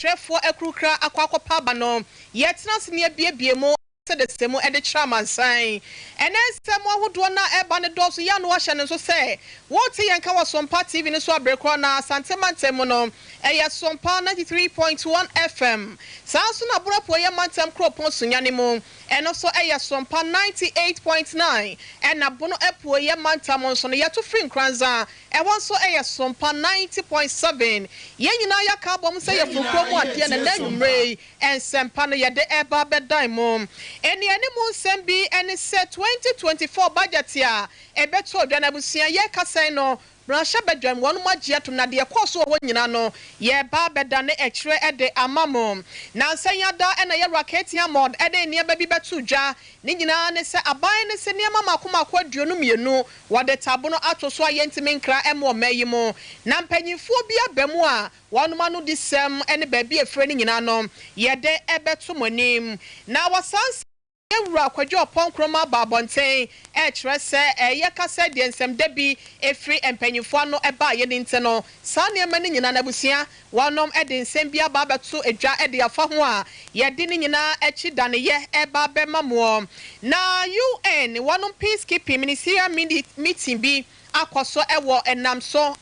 Trefo ekrukra akwakopa bano yetna sine biebie mu the same at the chairman sign. And then some who do not eba ne doors ya no ahye ne so say what yanka was Sompa TV ne so abrekwa na santemante mu no eya Sompa 93.1 FM sanso na bropo ye mantem kropon sunyane mu eno so eya Sompa 98.9 and na bono epo ye mantam nso no yeto free nkranza e won so eya Sompa 90.7 ye nyina ya ka bom say ye fukro mu ade na nanumre en sempa no ye de eba bedan mu eni animu sembi eni set 2024 budget ya ebeto odwana busia ye kasan no Brasha bedwam wonu magye to na de ekoso wo nyina no ye ba beda ne ekre ede amamo na nsanya da na ye raketia mod ede ne ba bi betu dwa ne nyina ne se aban ne se ne mama akomako aduonu mienu wode tabo no atoso ayentime nkra emo mayimo na mpanyimfo bi abamu a wonu ma no disem ene ba bi efre ne nyina no ye de ebeto monim na wasan Ewura kwadwo ponkroma babonten kire se ye kasa de nsem da bi efri empanyifo no eba ye nte no sane ma ne nyina na busia wonom de nsem bia ba beto edwa de afa ho a ye de ne nyina echi dane ye eba be mamo na UN wonom peacekeeping ministerial meeting bi akoso ewo enam so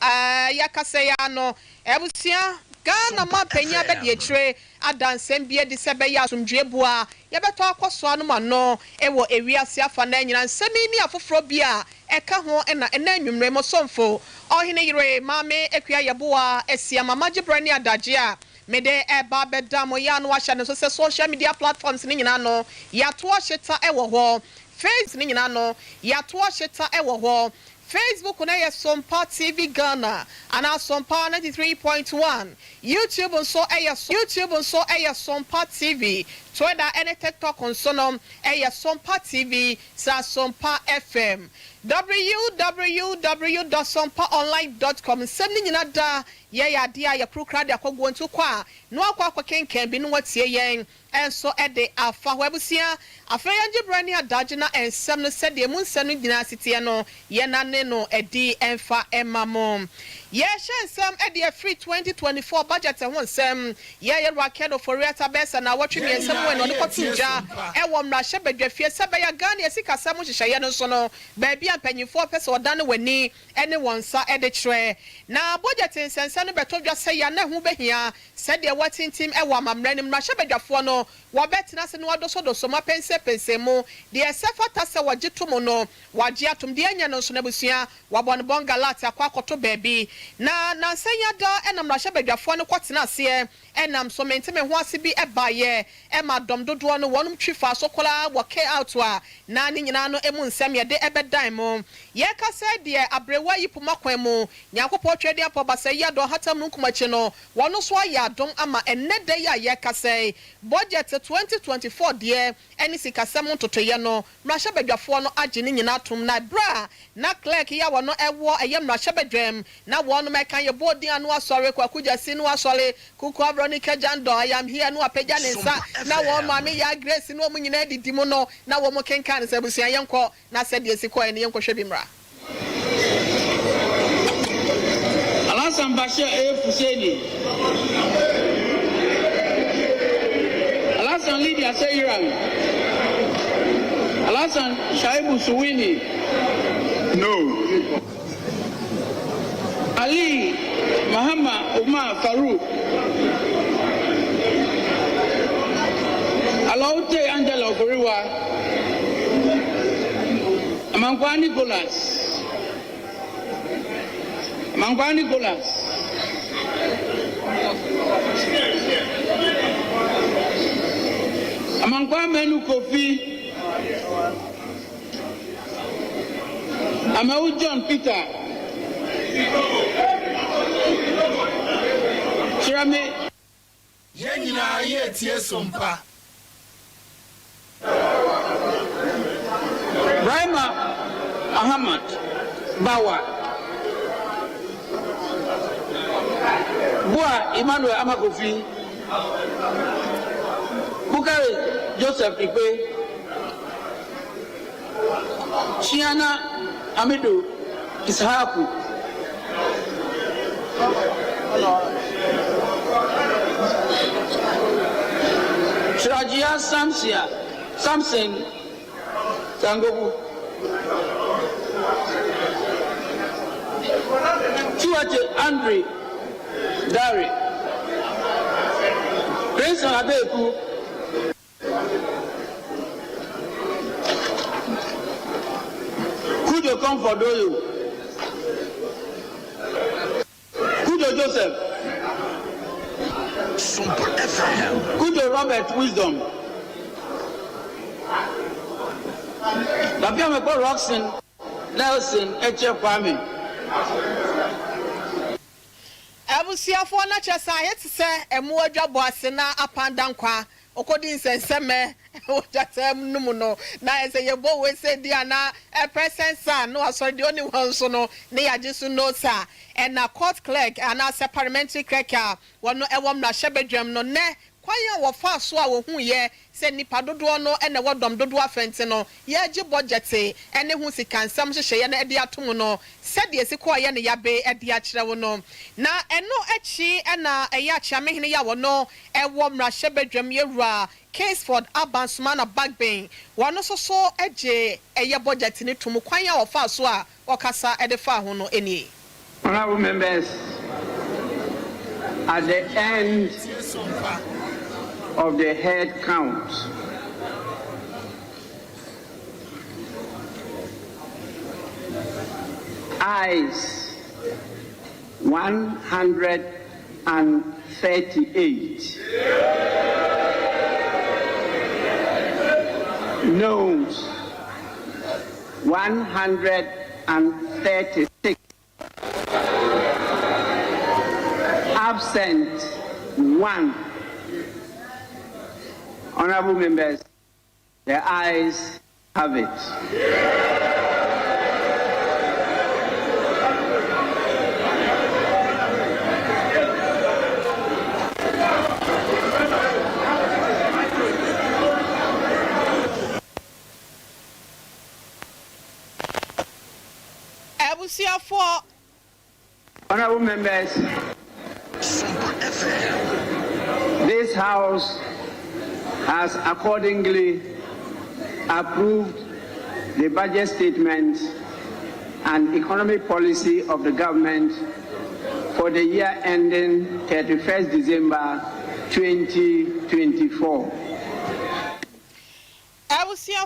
ya kasa ya no ebusia Ghana ma penya be de ekire adansem bia de se be ya asomdwe bua ye beto akoso anu ma no ewo ewiase afa na nyina nsemi ni afoforo bia eka ho na enanwumre mo somfo ohene yire mame ekua yeboa esia mama gibrani adaje a mede eba bedam ya no ahya no so social media platforms ni nyina no ya to ahyeta ewo ho face ni nyina no ya to ahyeta ewo ho Facebook na ye Sompa TV Ghana ana Sompa 93.1 YouTube so aya Sompa TV Twitter and TikTok on sonom aya Sompa TV sa Sompa FM www.sompaonline.com semni nyina da ye ya dia ya prokra de akogwo ntu kwa no akwa kenken bi no watie yen enso ede afa hwabusia afa yanje brani adaje na ensem no sede mu nsem no dina sitie no ye nane no edi enfa emamo ye shensem ede free 2024 budget ho nsem ye rakedo for reata besa na watwe mi ensem we no de kotuja e wo mra hye badwafie sebe ya Ghana esikasa mo hyehyeye no so no ba bia mpanyimfo pese odane wani ene wonsa ede kire na budget nsense no beto dwa se ya na hu behia sede watintim e wo amamranim mra hye badwafo no wabetena se no wadoso ma pense mu de esefata se wagetomo no wagye atom de anya no so na busua wabon bonga lat akwakoto baabi na nsanya da enam rahye badwafo no kwotena ase enam so menteme ho ase bi ebaye e madom dodo no wonum twifa so kola woke out a na ni nyina no emu nsem ye de ebedan mu ye ka se de abrewa yipuma kwan mu nyakopo twede apobasa ye do hatam no kumache no wono so ya adom ama enede ya ye ka se budget 2024 de eni sikasem ntotoye no mrahye badwafo no age ni nyina atom na bra na clerk ya wono ewo eye mrahye badwam na wono mekan ye bodi anu asore kwakuja sinu asore kuku abronika jando I am here no apagya nensa na wo mame ya grace no mu nyina didi mu no na wo mo kenkan se busia yenko na se de sikọ ene yenko hwe bimra Alasan Bashir Fuseni Alasan Lydia Seiran Alasan Shaibu Suwini No. Ali Muhammad Umar Farouk Alaute Angela Okoriwa Amankwa Nicholas Amankwa Menu Kofi Amau John Peter Chirame Yenina ye tie Sompa. Brahma Ahmad Bawa Bua Emmanuel Amakofi Bukari Joseph Ipe Chiana Amidu Ishaku Srajia Samson Sangobu. Tuache Andre Dari. Prince Abeku. Kujo Comfort Doyo. Kujo Joseph. Sompa FM. Kujo Robert Wisdom. Babiame Paul Roxon Nelson Eche Kwame. Abusiafo na chesa yeti se emu adwabo ase na apandankwa okodi nsenseme ojatem numu no na ese yebo we se dia na presence no asori de oni wonso no ne yajisu no sa and na court clerk and na parliamentary clerk wono ewom na hyebedwam no ne kwanya wo fa so a wo hu ye se nipa dodo no ene wodom dodo afente no ye agi budget ene hu sikansam hyehye ye na ede atom no se de siko ye ne yabe ede a kire wo no na eno achi ena eye achi mehene ya wo no ewo mra hyebedwam yewura Caseford Abansumana Bagbane wono so age eye budget ni tum kwanya wo fa so a okasa ede fa ho no eni. Honorable members, at the end of the head count, ayes 138, noes 136, absent 1. Honorable members, the ayes have it. Honorable members, this House has accordingly approved the budget statement and economic policy of the government for the year ending 31st December 2024.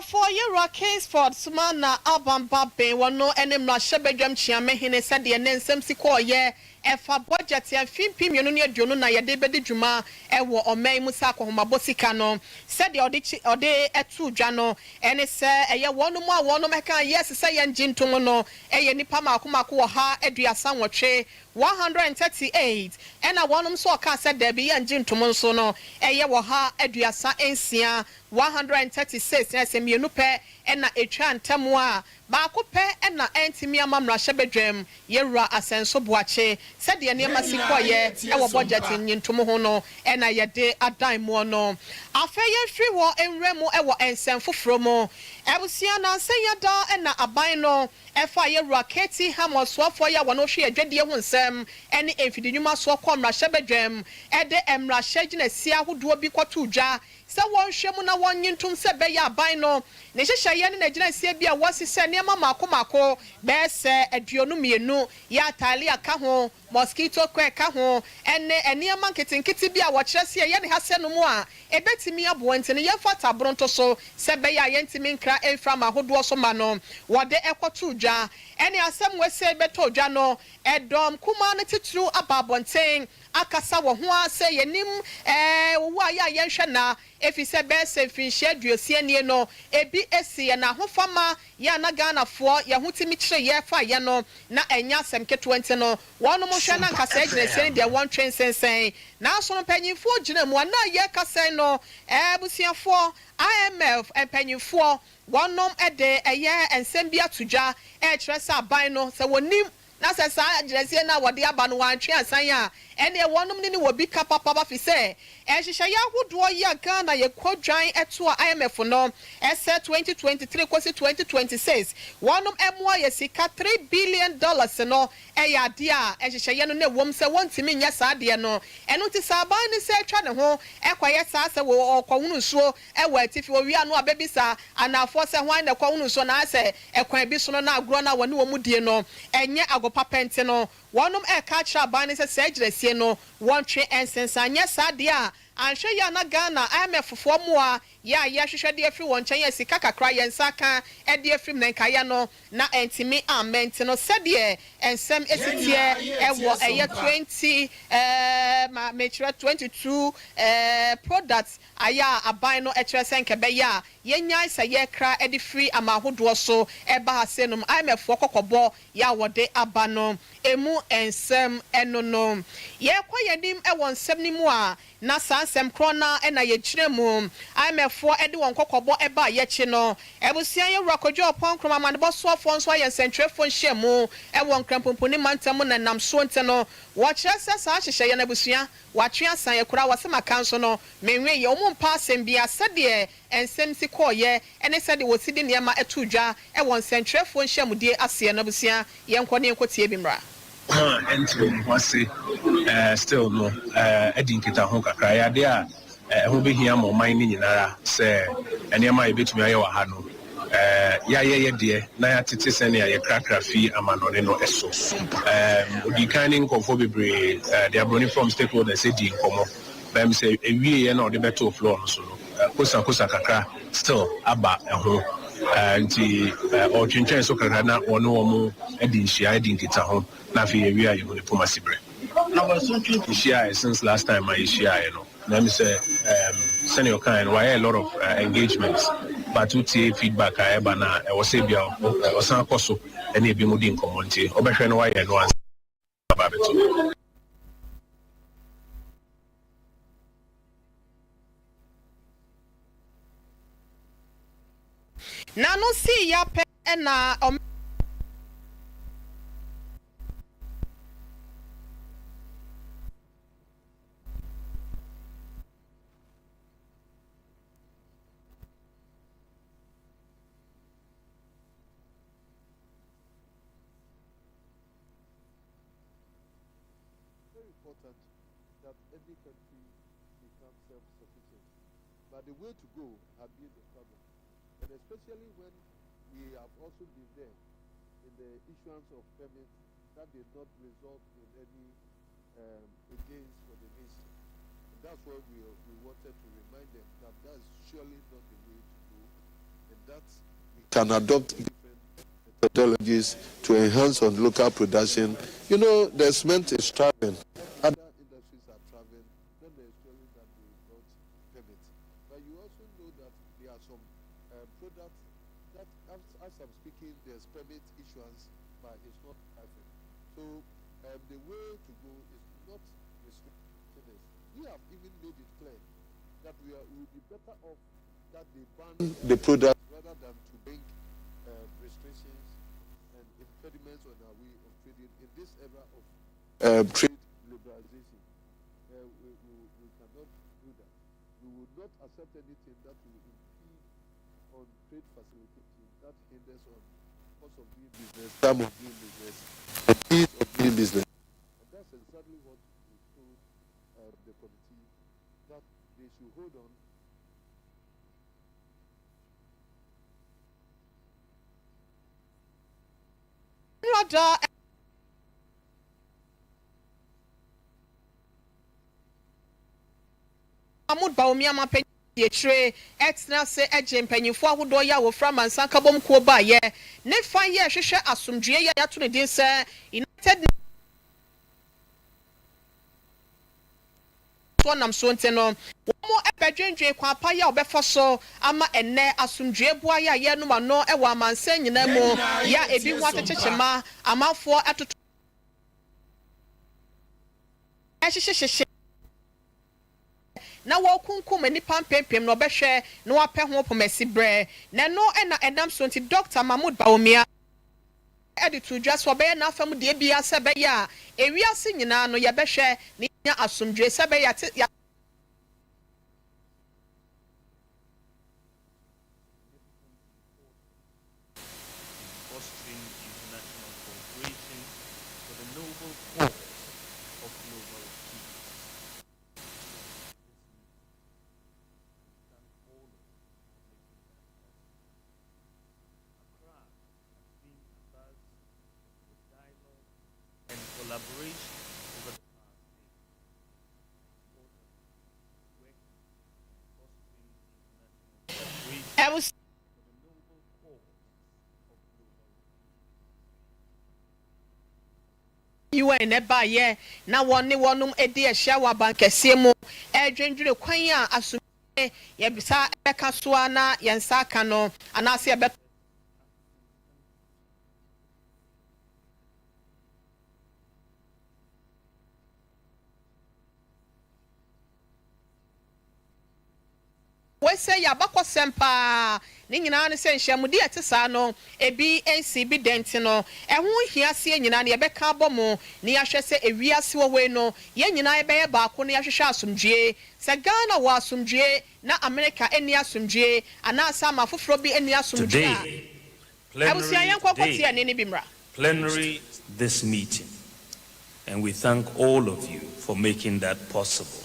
For your Caseford Sumana Alban Babe, one no enema Shebedram Chiamehine said the Nensem Siko ye. Efa budget ya fimpi mionunia jono na yadebedi juma ewo omei musako humabosika no said ode etu jano ene se eye wonu mu a wonu meka yes se ye njintomo no eye nipa makomako wo ha aduasa nwotwe 138 ena wonum so ka said there be ye njintomo nso no eye wo ha aduasa ensia 136 ese mienu pe ena etwa ntamo a baako pe ena entimi amamra hyebedwam yewura asenso boache said the name Sikoye, our budget in Tomohono, and I de a dime no. Affair free war and remo ever and send for fromo. Ebusiana say ya da and a bino, a fire rockety hammer swap for ya one of she a dreadia one sem, any infiduma swap com Rashabedram, at the Emra Shagin Sia who do be quatuja. So one shemuna one yintum sebeya bino. Nesha Shayan and a genesi was his near Mamma Comako, bear se a dionumienu, ya talia cajon. Mosquito kweka ho ene near marketing kitibia watchers here yen hase no mo a ebetimi abontene ye fata bronto so sebe ya yentimi nkra enfra ma hodo so ma no wode ekoto dwa ene asem we se beto dwa no edom kuma ne titru ababonten akasa wo ho ase yenim wo ya yenhwe na efi se be se fi hyeduosie nie no ebi esi na hofama ya na Ghana fo ye hotimi kire ye fa ye no na enya asem keto no wono mo hwe na nkasa agina sen de won twen sensen na so no panyimfo gina mu na ye kasa no busiafo IMF panyimfo wonom ede eye ensem bia todwa e kire sa ban no se wonim na se sa agina sen na wode aba no wan twen asan a ene wonum ni wo bi ka papa ba fi se ehihye ya hodo ya Ghana ye kwadwan eto a IMF no ese 2023 kwesi 2026 wonum emo ye sika $3 billion no eya de a ehihye ye no na wom se wontimi nya saa de no eno ti saban ni se atwa ne ho ekwaye saa se wo okwahunu so ewa atifi wo wi anu abebisa anafo se hwan na kwahunu so na ase ekwan bi so no na agro na woni wo mu die no enye agopa pente no wonum e ka kra ban ni se segiresie no wontwe ensensanye saa de a anhwe ya na Ghana IMF fo mo a ya hwehwede afi won chen ya sika kakra ye nsaka e de afi mnenkaya no na entimi amment no sede ensem esitie ewo eye 20 ma metre 22 products aya aban no ekere senke be ya yenyan se ye kra e de free amahodo so e ba hasenum IMF fo kokobo ya wode abano emu ensem enono ye kwa yedim e won nsem ni mu a na sansem krona e na ye kiremu IMF ede won kokobo e ba ye chi no ebusian ye rakojo opon kroma man bo so fo nso ye sentrefo nhyiemu e won krampomponi mantam na nam so nte no wo kire sesa ahyehyɛ ye na ebusian wa twe asan ye kura wasema kanso no menwe ye omu mpa asem bia sede ensem si koye ene sede wo sidi niema etudwa e won sentrefo nhyiemu die ase na ebusian ye nkone enkotie bimra entry wasi still no edinkita ho kakra ya de a ho behia mo man ni nyinara se enema e betumi aye wa ha no ya ye de na ya tete se ne ya krakra fi amanone no eso odi kan ni nkofo bebre the abroni from stakeholders edi nkomo bam say ewie ye na odi beto floor no so no kosa kakra still aba ho nti o twentwen so kakra na ono mo edi nhia edi nkita ho na fi area you go diplomacy bre na was so share since last time I share you know let me say senior kind why a lot of engagements but we take feedback I eba na e was say bia o san koso e na ebi mu di nkomonti obehwe no why no answer about it na no see ya pe na that every country becomes self-sufficient. But the way to go has been the problem. And especially when we have also been there in the issuance of permits that did not result in any gains for the nation. And that's why we wanted to remind them that that's surely not the way to go. And that we can adopt different methodologies to enhance on local production. You know, the cement is traveling. Other industries are traveling, not necessarily that they got permits. But you also know that there are some products that, as I'm speaking, there's permit issuance, but it's not happening. So the way to go is not restricting it. We have even made it clear that we will be better off that they ban the product rather than to bring restrictions and impediments on our way of trading in this era of trade liberalization. We cannot do that. We will not accept anything that will impede on trade facilitation, that hinders on cost of doing business, time of doing business, the ease of doing business. And that's exactly what we told the committee, that they should hold on. Amud Baumia Mapen Yetre, extra say Edge Pennyfo ahodo ya wo from Ansanka bom ko ba ye. Ne fa ye hwehwe asomdwe ya to ne din say United so nam so nteno wo ebedwendwe kwa pa ya obefa so ama enne asomdwe bua ya ye no ma no e wa amansa nyina mu ya ebi ho atechechema amafo atoto ehyehyehye na wo kunkum ni pampempem no behwe na wapɛ ho pomasi bre na no na enam so nti Dr. Mahmoud Baumia editor just for be na fam de bia se be ya ewiase nyina no ye behwe ne nya asomdwe se be ya UN eba ye na wonne wonum edi ehia wa bankese mu edwendwere kwan a asomdwe ye bisa eka so ana ye nsa aka no anase ye we say ya bakọ Sompa ni nyina ne se nhyiamudi etesa no ebi NC bi dent no ehun hiase nyina ne yebeka abomo ne yahwe se ewiase wo we no ye nyina ebeye baako ne yahwehwe asomdwe se Ghana wa asomdwe na America eni asomdwe ana asama foforo bi eni asomdwe plenary this meeting, and we thank all of you for making that possible.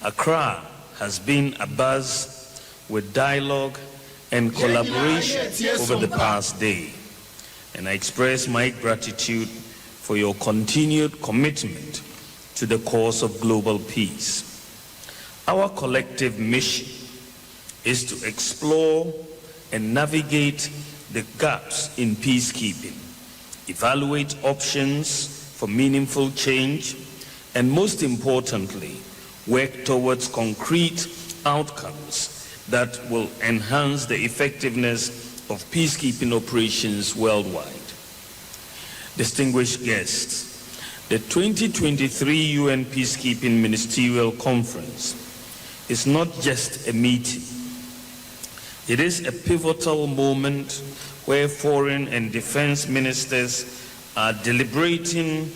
Accra has been abuzz with dialogue and collaboration over the past day, and I express my gratitude for your continued commitment to the cause of global peace. Our collective mission is to explore and navigate the gaps in peacekeeping, evaluate options for meaningful change, and most importantly, work towards concrete outcomes that will enhance the effectiveness of peacekeeping operations worldwide. Distinguished guests, the 2023 UN Peacekeeping Ministerial Conference is not just a meeting. It is a pivotal moment where foreign and defense ministers are deliberating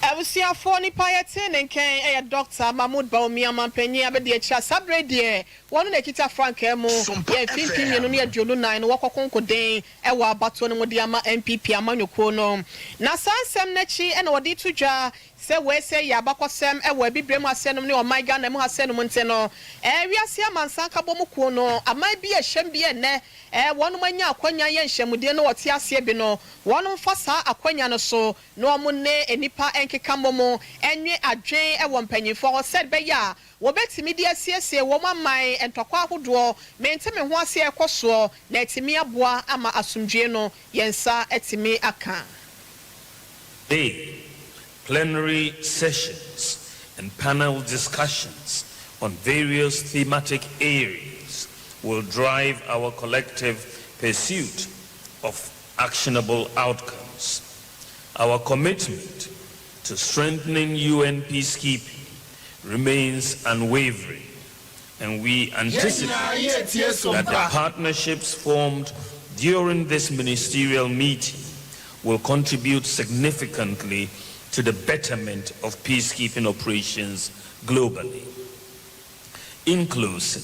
Awusia for ni payete nenken Dr. Mahmoud Baumia mampenyi abedi echa sabre die wonu na kita frank emu ye finfin no ne aduonu 9 no wakokonko den ewa abato no mode ama MPP amanyoko no na sansem na chi e na wodi tudwa se we se ya bakosem ewa bibrem asenum ne omaiga na mu asenum nteno wiase amansan ka bomu ko no amai bi ehyem bi ene wonu manya akwanya ye nhyemude no wote ase bi no wonu fasa akwanya no so no omunne enipa enkeka momo enwe adwen ewo mpanyimfo said be ya wobetimi di asiesie wo mamman entokwa ahodo menteme ho ase ekoso na etimi aboa ama asomdwe no yensa etimi aka. Plenary sessions and panel discussions on various thematic areas will drive our collective pursuit of actionable outcomes. Our commitment to strengthening UN peacekeeping remains unwavering, and we anticipate that the partnerships formed during this ministerial meeting will contribute significantly to the betterment of peacekeeping operations globally. In closing,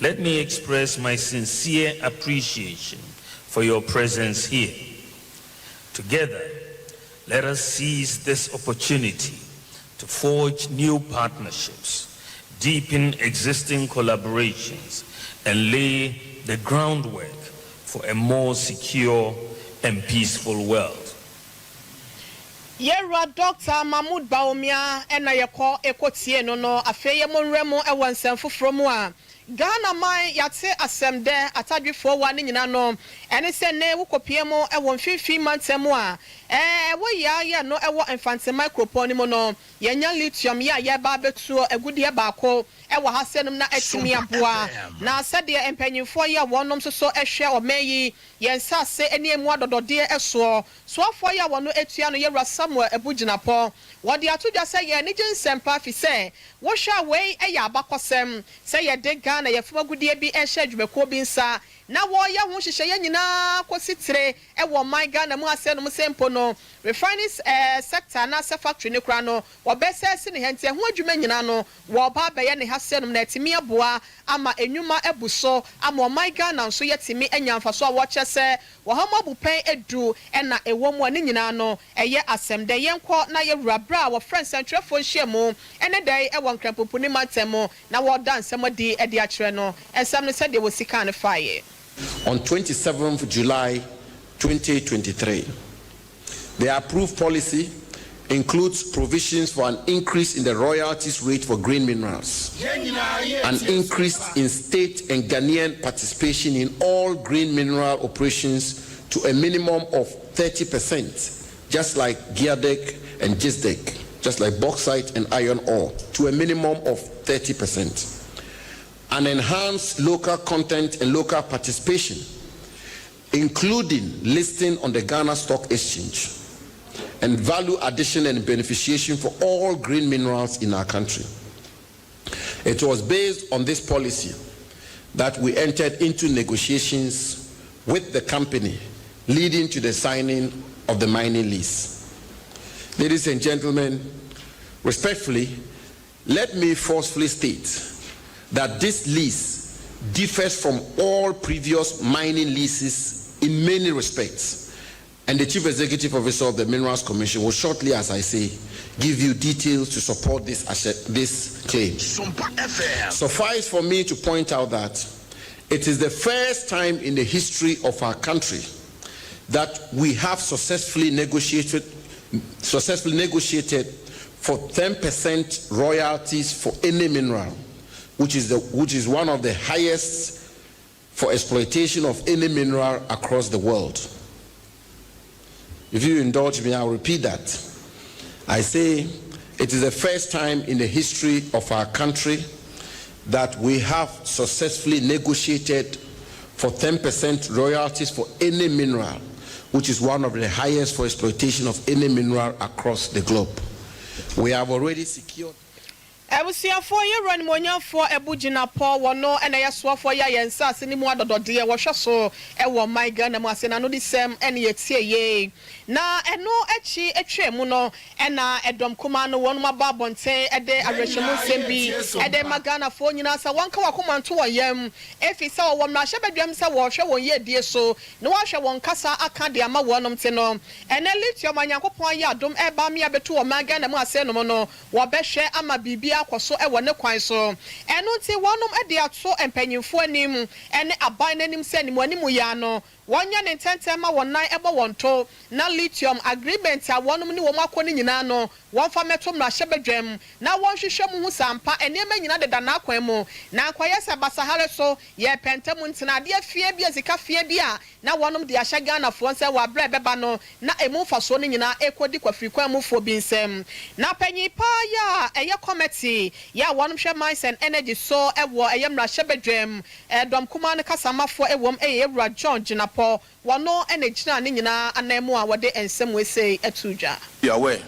let me express my sincere appreciation for your presence here. Together, let us seize this opportunity to forge new partnerships, deepen existing collaborations, and lay the groundwork for a more secure and peaceful world. Yera Dr. Mahmoud Baumia ena yeko ekotie no no afeye monremo ewo nsɛmfo from a Ghana man yate asemde atadwefo wa ne nyina no ene se ne wokopie mo ewo mfifi mantemu a wo ya no ewo infant microphone mo no yenya lithium ya ba betuo agudie baako ewo hasenum na atimi aboa na sede empanyimfo ya wonom so ehwe omayi yensa se ene emu adodode eso soafo ya wono etua no yewra Samuel Ebuginapo wode atodwa se ye ne Sompa fi se wo hwa wei eya abakosem se ye de Ghana ye fuma gudie bi ehwe dwumako bi nsa na wo ya ho hyehyɛ nyina kwositire wo man Ghana mu ase no sempo no refining sector na se factory ne kra no wo besese ne hente ho adwuma nyina no wo ba bɛyɛ ne hase no na etimi aboa ama enwuma ebuso ama man Ghana nso yetimi anyamfaso a wo kyese wo hamabu pen edu na ewo mu ne nyina no ɛyɛ asɛm de yɛnkɔ na yɛwura bra wo friend centralfo nhyiamu ene dai wo nkrampopo ne matemo na wo dance modi de akyerɛ no ensam no sɛ de wo sika ne faye. On 27th July 2023, the approved policy includes provisions for an increase in the royalties rate for green minerals, an increase in state and Ghanaian participation in all green mineral operations to a minimum of 30%, just like Geodec and Gisdec, just like bauxite and iron ore, to a minimum of 30%. An enhanced local content and local participation, including listing on the Ghana Stock Exchange, and value addition and beneficiation for all green minerals in our country. It was based on this policy that we entered into negotiations with the company, leading to the signing of the mining lease. Ladies and gentlemen, respectfully, let me forcefully state that this lease differs from all previous mining leases in many respects, and the Chief Executive Officer of the Minerals Commission will shortly, as I say, give you details to support this claim. Suffice for me to point out that it is the first time in the history of our country that we have successfully negotiated for 10% royalties for any mineral, which is one of the highest for exploitation of any mineral across the world. If you indulge me, I'll repeat that. I say it is the first time in the history of our country that we have successfully negotiated for 10% royalties for any mineral, which is one of the highest for exploitation of any mineral across the globe. We have already secured. Ebusiafo ye run monyafo ebugina po wono ene yesoafo ya yensa ase ni mu adodode ye wohwe so ewo my Ghana mu ase na no disem ene yetie ye na eno echi etwemu no ena edom kuma no wonu maba bonten ede arehwemu sembi ede magana fo nyina sa wanka wakomanto woyam efi sa wo mra hye badwam sa wo hwe won ye die so ne wo hwe won kasa aka de ama wonom te no ene lithium anyankopon ya adom eba me abeto wo my Ghana mu ase no no wo behwe ama bibia akwaso ewo ne kwan so eno nti wonom ade ato empanyimfo anim ene aban nanim se anim anim ya no wonya ne tentema wonan ebo wonto na lithium agreement a wonom ne wo makoni nyina no wonfa meto mra hyebedwam na wonhwehwe mu hu sampa enema nyina deda na kwan mu na akwaye se basahare so ye pentam ntina ade afie bia zika fie bia na wonom de ahya Ghana fo nse wa bra beba no na emu faso ne nyina ekodi kwafiri kwan mu fo bi nsem na panyipa ya eye committee ya wonom hwe mines and energy so ewo eye mra hyebedwam dom kuma ne kasamafo ewom ewura John Jinapo wano enegina ne nyina anemu a wode ensem we say etudwa. Be aware,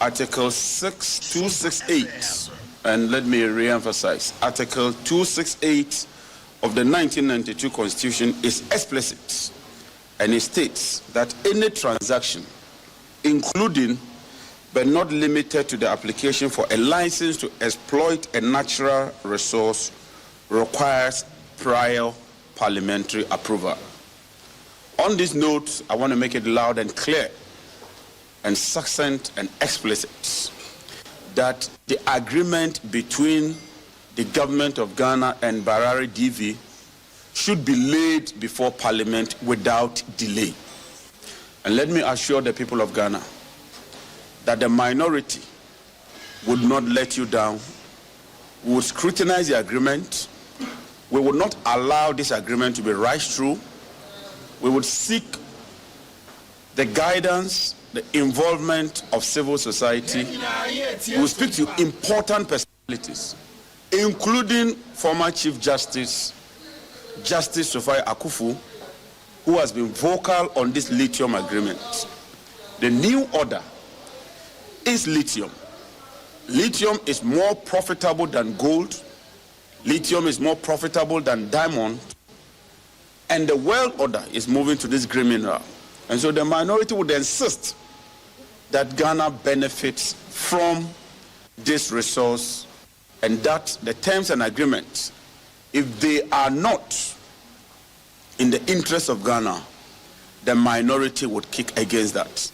Article 6268, and let me re-emphasize, Article 268 of the 1992 Constitution is explicit, and it states that any transaction, including but not limited to the application for a license to exploit a natural resource, requires prior parliamentary approval. On this note, I want to make it loud and clear and succinct and explicit that the agreement between the government of Ghana and Barari DV should be laid before Parliament without delay. And let me assure the people of Ghana that the minority would not let you down. We would scrutinize the agreement. We would not allow this agreement to be rushed through. We would seek the guidance, the involvement of civil society. We will speak to important personalities, including former Chief Justice Sophia Akufu, who has been vocal on this lithium agreement. The new order is lithium. Lithium is more profitable than gold. Lithium is more profitable than diamond. and the world order is moving to this green mineral. And so the minority would insist that Ghana benefits from this resource, and that the terms and agreements, if they are not in the interest of Ghana, the minority would kick against that.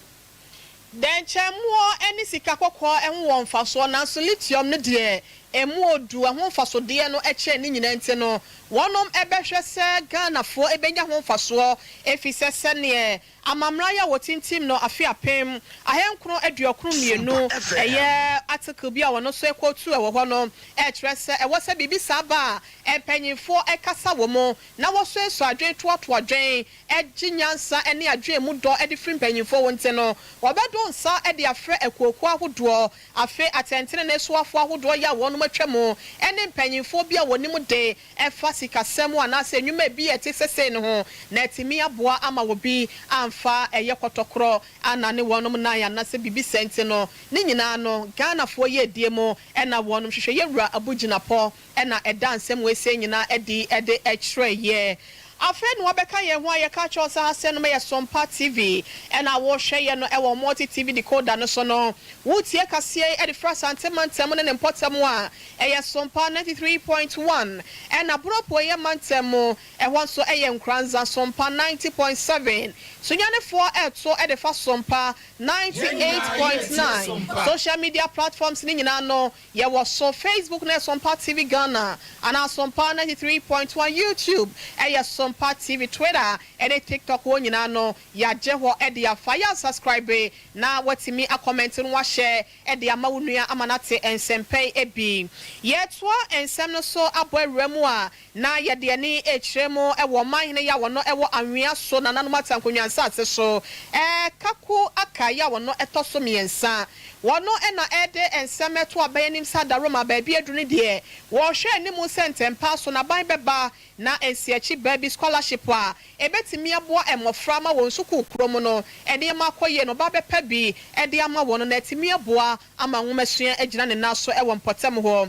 Then Chamwa any Sikakwa and one for so now lithium ne dear. Emu odu ahon faso de no eche ni nyina nti no wonom ebehwe se Ghana fo ebenya hon faso efise se ne amamra ya wotintim no afi apem ahenkro aduokro mienu eye article bi a wono so ekotu e wo ho no ekire se e wo se bibi saba empanyifo ekasa wo mo na wo so eso adwen to adwen eginyansa ene adwen mu do e different empanyifo wonte no wobedo nsa e de afre ekoku ahodo afi atentene ne so afo ahodo ya wono matwemo ene empanyifo bi a wonim de efa sikasem anase enwuma bi etesese ne ho na etimi aboa ama wo bi fa eye kotokro anane wonom na ya na se bibi sente no ne nyina no Ghana fo ye die mo ena wonom hwehwe yewura abuginapo ena eda nsem we se nyina edi ekre ye afen wo beka ye ho aye ka cho sa ase no me Sompa TV ena wo hwe ye no e wo multi TV decoder no so no wutie kase e de fra santemantam ne importam a e Sompa 93.1 ena bropo ye mantem e ho so e ye nkranza Sompa 90.7 sunyane for eto e de fa Sompa 98.9 social media platforms ni nyina no ye wo so Facebook na Sompa TV Ghana ana Sompa 93.1 YouTube e ye Sompa TV Twitter and TikTok wo nyina no ya je ho e de afire subscribe na watimi a comment no share e de ama wonua amanate ensempe ebi yetwa ensem no so aboawramu a na ye de ani echiremu e wo man ne ya wono e wo anwea so na nanu matankonwa nsase so kaku akaya wono etoso miensa wono e na ede ensem eto abayanim sadaroma ba bi aduni de wo hwe animu sentempa so na ban beba na ensiachi baby scholarship a ebetimi aboa emofra ma won suku kromo no ede ma koye no ba bepa bi ede ama wono na etimi aboa ama nwomesua agina ne naso e wo mpotem ho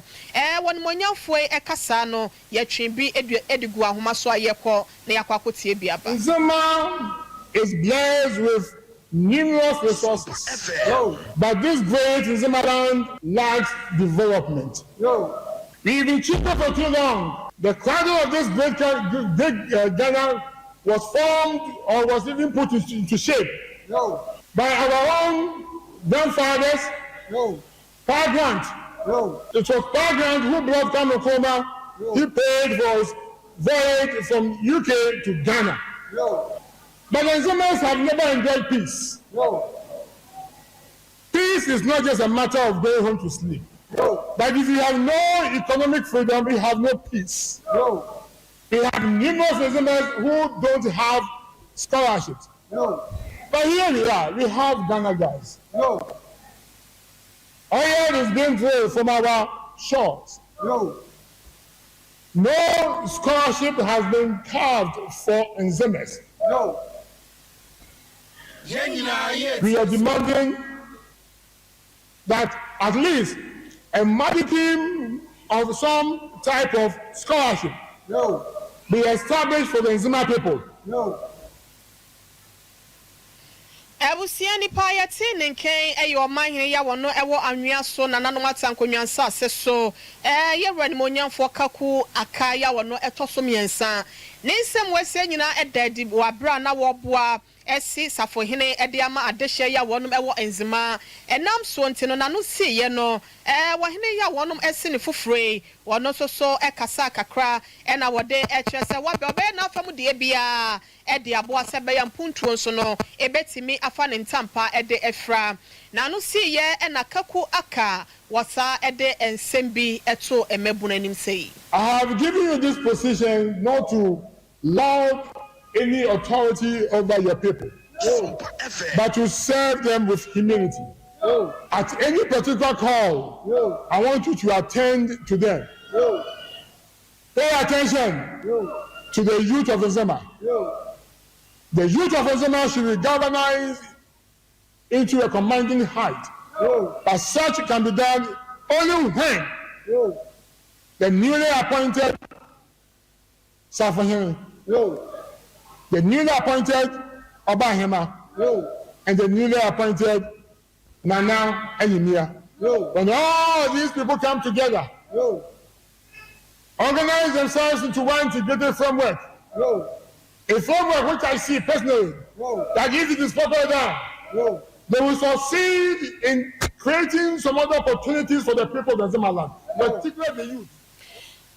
won monyamfo e kasa no ye twen bi edigu ahoma so ayekọ na yakwakotie bi aba Zuma is blessed with numerous resources. No. But this great Zimaland lacks development. No. We've been cheated for too long. The cradle of this great Ghana was formed or was even put into shape. No. By our own grandfathers. No. Per grant. No. It was Per grant who brought Kamokoma. No. He paid for his voyage from UK to Ghana. No. But the Nzemans have never enjoyed peace. No. Peace is not just a matter of going home to sleep. No. But if you have no economic freedom, you have no peace. No. We have numerous Nzemans who don't have scholarships. No. But here we are. We have Ghana guys. No. Oil is being drawn from our shores. No. No scholarship has been carved for Nzemes. No. We are demanding that at least a modicum of some type of scholarship be established for the Nzema people. No. Ebusiani payati nenken eyo manhene ya wono ewo anwea so na nanu matankonwa nsase so ye wani monyamfo kaku akaya wono etoso miensa ninsem wese nyina edadi wabra na woboa esi safohene ede ama adehye ya wonum ewo enzima enam so ntino nanu si ye no wahene ya wonum esi ne fufure wono so ekasa kakra na wode ekyese wabe obe na afam de bia ede aboa se be ya mpuntuo so no ebetimi afa ne ntampa ede efra nanu si ye na kaku aka wasa ede ensembi eto emebuna nim sei. I have given you this position not to love any authority over your people, but to serve them with humility. At any particular call, I want you to attend to them. Pay attention to the youth of Nzema. The youth of Nzema should be galvanized into a commanding height. But such can be done only when the newly appointed Safahene the newly appointed Obahema, and the newly appointed Nana Enyimia. When all these people come together, organize themselves into one integrated framework, a framework which I see personally, that if it is followed down, they will succeed in creating some other opportunities for the people of Zimaland, particularly the youth.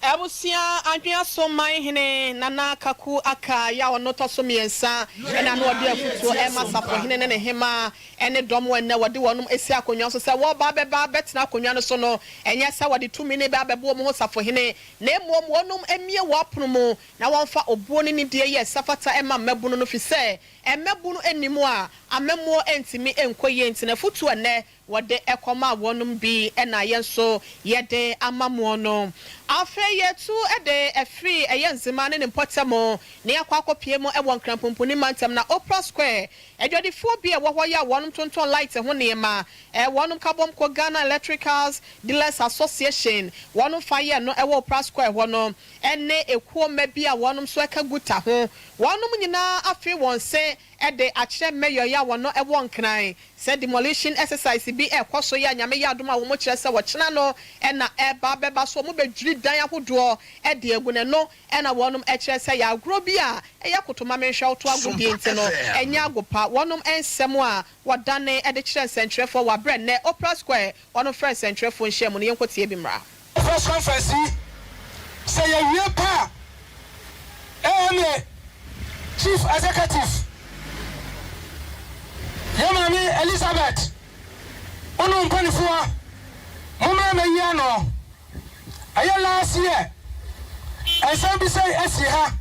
Ebusia adwea so man hene nana kaku aka ya onoto so miensa ena no ode afutuo safo hene ne hema ene dom wane wode wonum esi akonwa so se wo ba beba betina akonwa no so no enye se wode tumi ne ba bebo mo safo hene na emom wonum emie wo apono mu na wonfa obuo ne de ye safata ema mabunu no fi se emabunu enimu a amemo entimi enkoye ntina futuo ne wode ekoma wonum bi ena yenso yede amamu no afe yetu ede efri eyenzima ne mpotamo ne akwakopie mu ewon krampomponi mantem na Opera Square edwadifo bi e wo ya wonum tonton light ho neema wonum kabom ko Ghana Electricals Dealers Association wonum fire no ewo Opera Square ho no ene ekuo ma bi a wonum so eka guta ho wonum nyina afi won se ede akire mayor ya wono ewon kran se demolition exercise bi ekoso ya nyame ya adoma wo mo kire se wo kina no ena eba beba so mo bedwiri dan ahodo ede egune no ena wonum ekire se ya agro bi a eya kotoma menhwa oto agodi enti no enya agopa wonum ensem a wodane ede kire sentrefo wa bre ne Opera Square wonum fresh sentrefo nhyiamu ne yenkotie bi mra press conference say ya wie pa chief executive Yamami Elizabeth Ono mpanifua Mumra na yano Aya last year Esambi say esi ha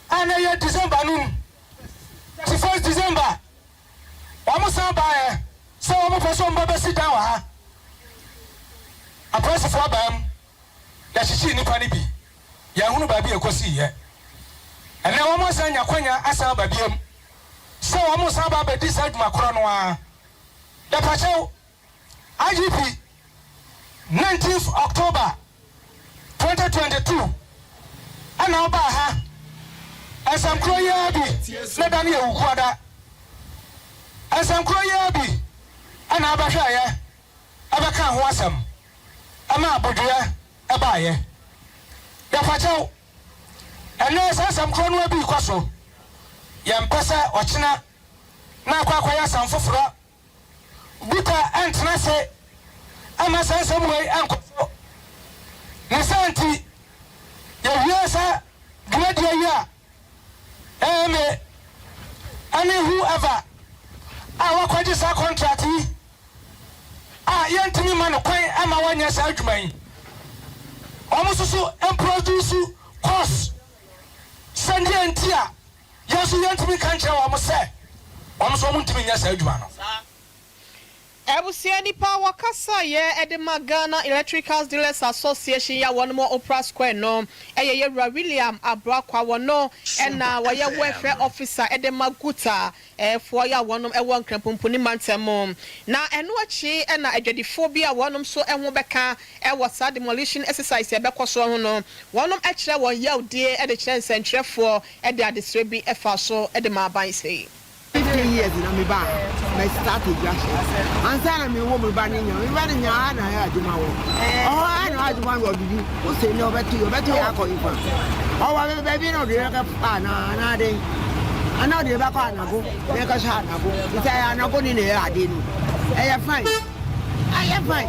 Ana ye December nun 1st December Wamu samba so wamu peso mbabe sita wa ha Apresi fwa bam Ya chichi nipa nibi Ya hunu babi ekosi ye Ene wamu sanya kwenya asa babiem so wamu saba be decide makro no a the pacho IGP 19th October 2022 ana oba ha asam kroya bi na dani ewukwada asam kroya bi ana aba hwa ya abaka ho asam ama abodua aba ye the pacho ene asam kro no bi kwaso yampesa ochina na akwa ya sanfoforo buta antena se ama sansamwe anko nisanti ya wiesa gwadia ya any whoever awakwaji sa contract yantimi man kwan ama wanya sa adwuman omususu produce cost sandi antia Yes, you want to be country or must say. Almost want to be yes, Edman. Ebusia ni pa wakasa ye Edema Ghana Electricals Dealers Association ya one more Opera Square no eye William Abrakwa wono ena waya welfare officer Edema Guta for ya wonom ewon krampomponi mantemo na eno achi ena adwadifo bi a wonom so eho beka wasa demolition exercise ebekoso ho no wonom akire won yawdie ede kire nsentrefo ede adesre bi efa so Edema aban sei 15 years in Amiba, my started just. And then I'm a woman banning you. We're running your hand. I had you. Oh, I know how to one what you do. Say no better you, better I call you. Oh, I baby, no, the other partner, I know the back on a go, make us hard. You say I'm not going in there. I didn't. I am fine. I am fine.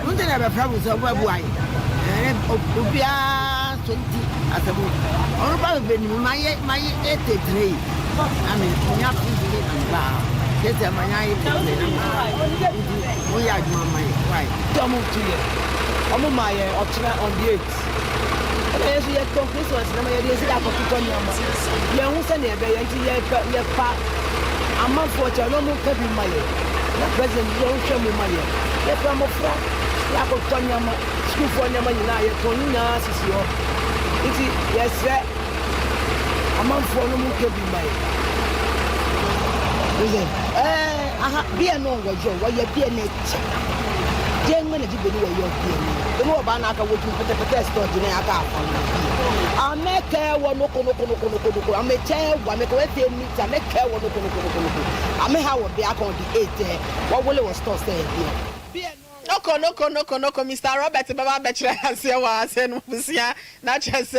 You don't have a problem with web wine. And Opia 20 as a book. Or probably my 83. I mean, we have to do it now. Get a man, we are my right. Don't move to you. I'm on my option on the 8th. And as we have talked this was, no, there is a pocket on your mouth. You won't send it, your part. I'm not for you, no more cabin money. The president don't show me money. If I'm a flat, like a ton of school for your money now, you're turning us. Yes, sir. I'm on for no more cabin money. Be a no, what you're being Jen when you go your beer. The more banaka would you put a store to I make care one no. I may tell one make away meet. I make care one no. I may have a back on the 8th. What will it was store saying here? No, Mr. Robert Baba Betcher has here was and was here. Not just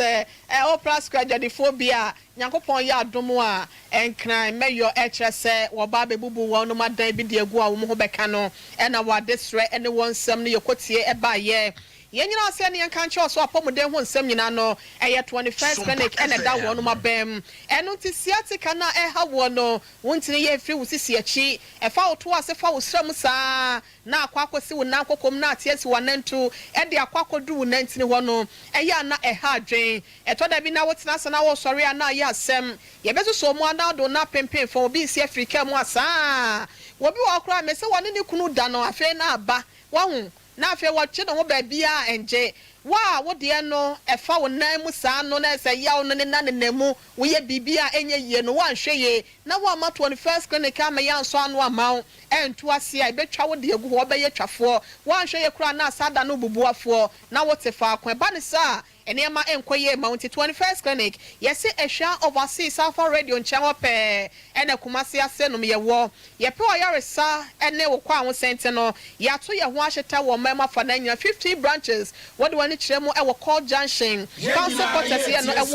all plus graduate phobia, Yankopon ya domoa, and crime, may your HS or Baby Boo one of my day be dear Gua Mohobecano, and our district, and the one some near Cotier a by year. Yen you know sending a country or swap on them one seminano, a 21st clinic and a down one of my bem. And notice Siatica na have one no, won't ye free with Siachi, a foul to us if I was some sa. Now Quaco see now come not yes one and two, and the Aquaco do Nancy one, a ya not a hard drain. A told I be now what's not an hour sorry and now yes, Sam. Ye better so more now do not pay for BC Africa Moisa. What be all crime, so one in the Kunu Dano, a fair na ba, one. Now, if you watch it on baby and J. Wow, what do you know? A foul name was son, known as a yawn and none nemo, we a bibia and ye no one share. Now, one month 21st gonna come a young son one mount, and to us see I bet you would go obey a for one share crown now sad no bubua for. Now, what's a far quenbanisa? And near my enquiry mounted 21st clinic. Yes, a share overseas Alpha Radio and Channel Pair and a Kumasia Senomia war. Ye poor Yarisa and never Quan Sentinel. Yatu ya wash a tower member for 50 branches. What do I need to our call junction? Council Quarters here no a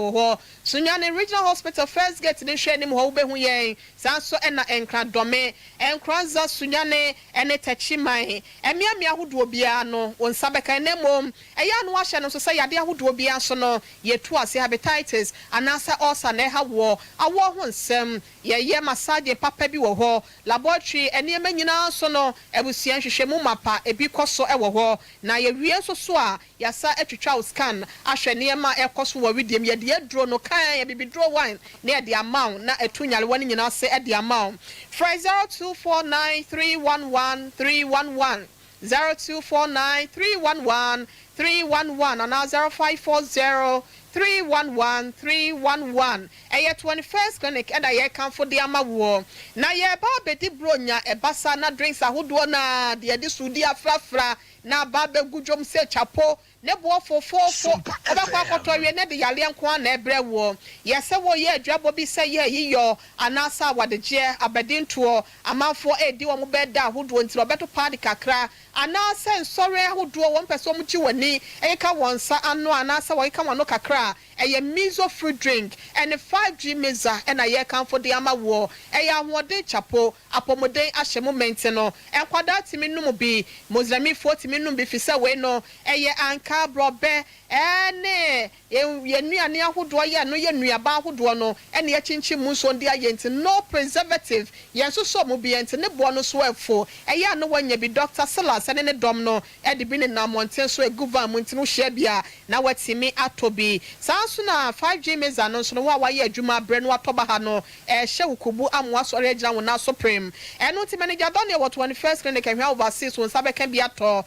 war. Sunyani Regional Hospital first get in sharing Hobe Huye, Sanso and Enkra Dome, and Kranza Sunyane and a Tachimai, and Miamia who do biano, on Sabeka Nemo, a young wash and society who do biasono, ye twas hepatitis, and answer also neha war, a war one sem, ye massage papa bi wo, laboratory, and near menina sono, a busian shemu mapa, a bicoso a war, na ye real so soa, yasa a child scan, asha near my air cost for with them, ye dear drone no. I be draw one near the amount, not a tunnel one in say at the amount. Fry 0249311311 0249311311 and now 0540311311. A 21st clinic and I come for the ama war. Na ye ba beti bronya e basa na drinks a hudwana the adisudia frafra na babe gujom se chapo. Nebo for Obaquatoria ne the Yalian Kwan Nebrewo. Yes, I will ye Jabobi say ye yo, Anasa what the chair, Aberdeen tour, a man for a deal beda who do into a better party cacra, and now send sorry who do one person with you and me, a car one sa and no anasa why come on no cacra, a miso free drink, and a 5G mesa, and a year come for the ama war, a ya one day chapo, apomode ashemo menteno, and quadati minum be, Moslemi 40 minum bifisa weno, a ye anka. Brobe ene ye nuane ahodo ye no ye nuaba ahodo no ene ye chinchi mu so ndi ayenti no preservative ye so so mo bi enti ne bo no so afo eya no wanya bi Dr. Silas ene ne dom no e de bi ne na monten so eguva mo enti no hye bia na watimi atobi sanso na 5G meza no so no wa ye adwuma bre no atoba ha no hye wukubu amwa so regina wona supreme eno ti manager don ye what 21st clinic ehwa overseas won sabe kan bi ato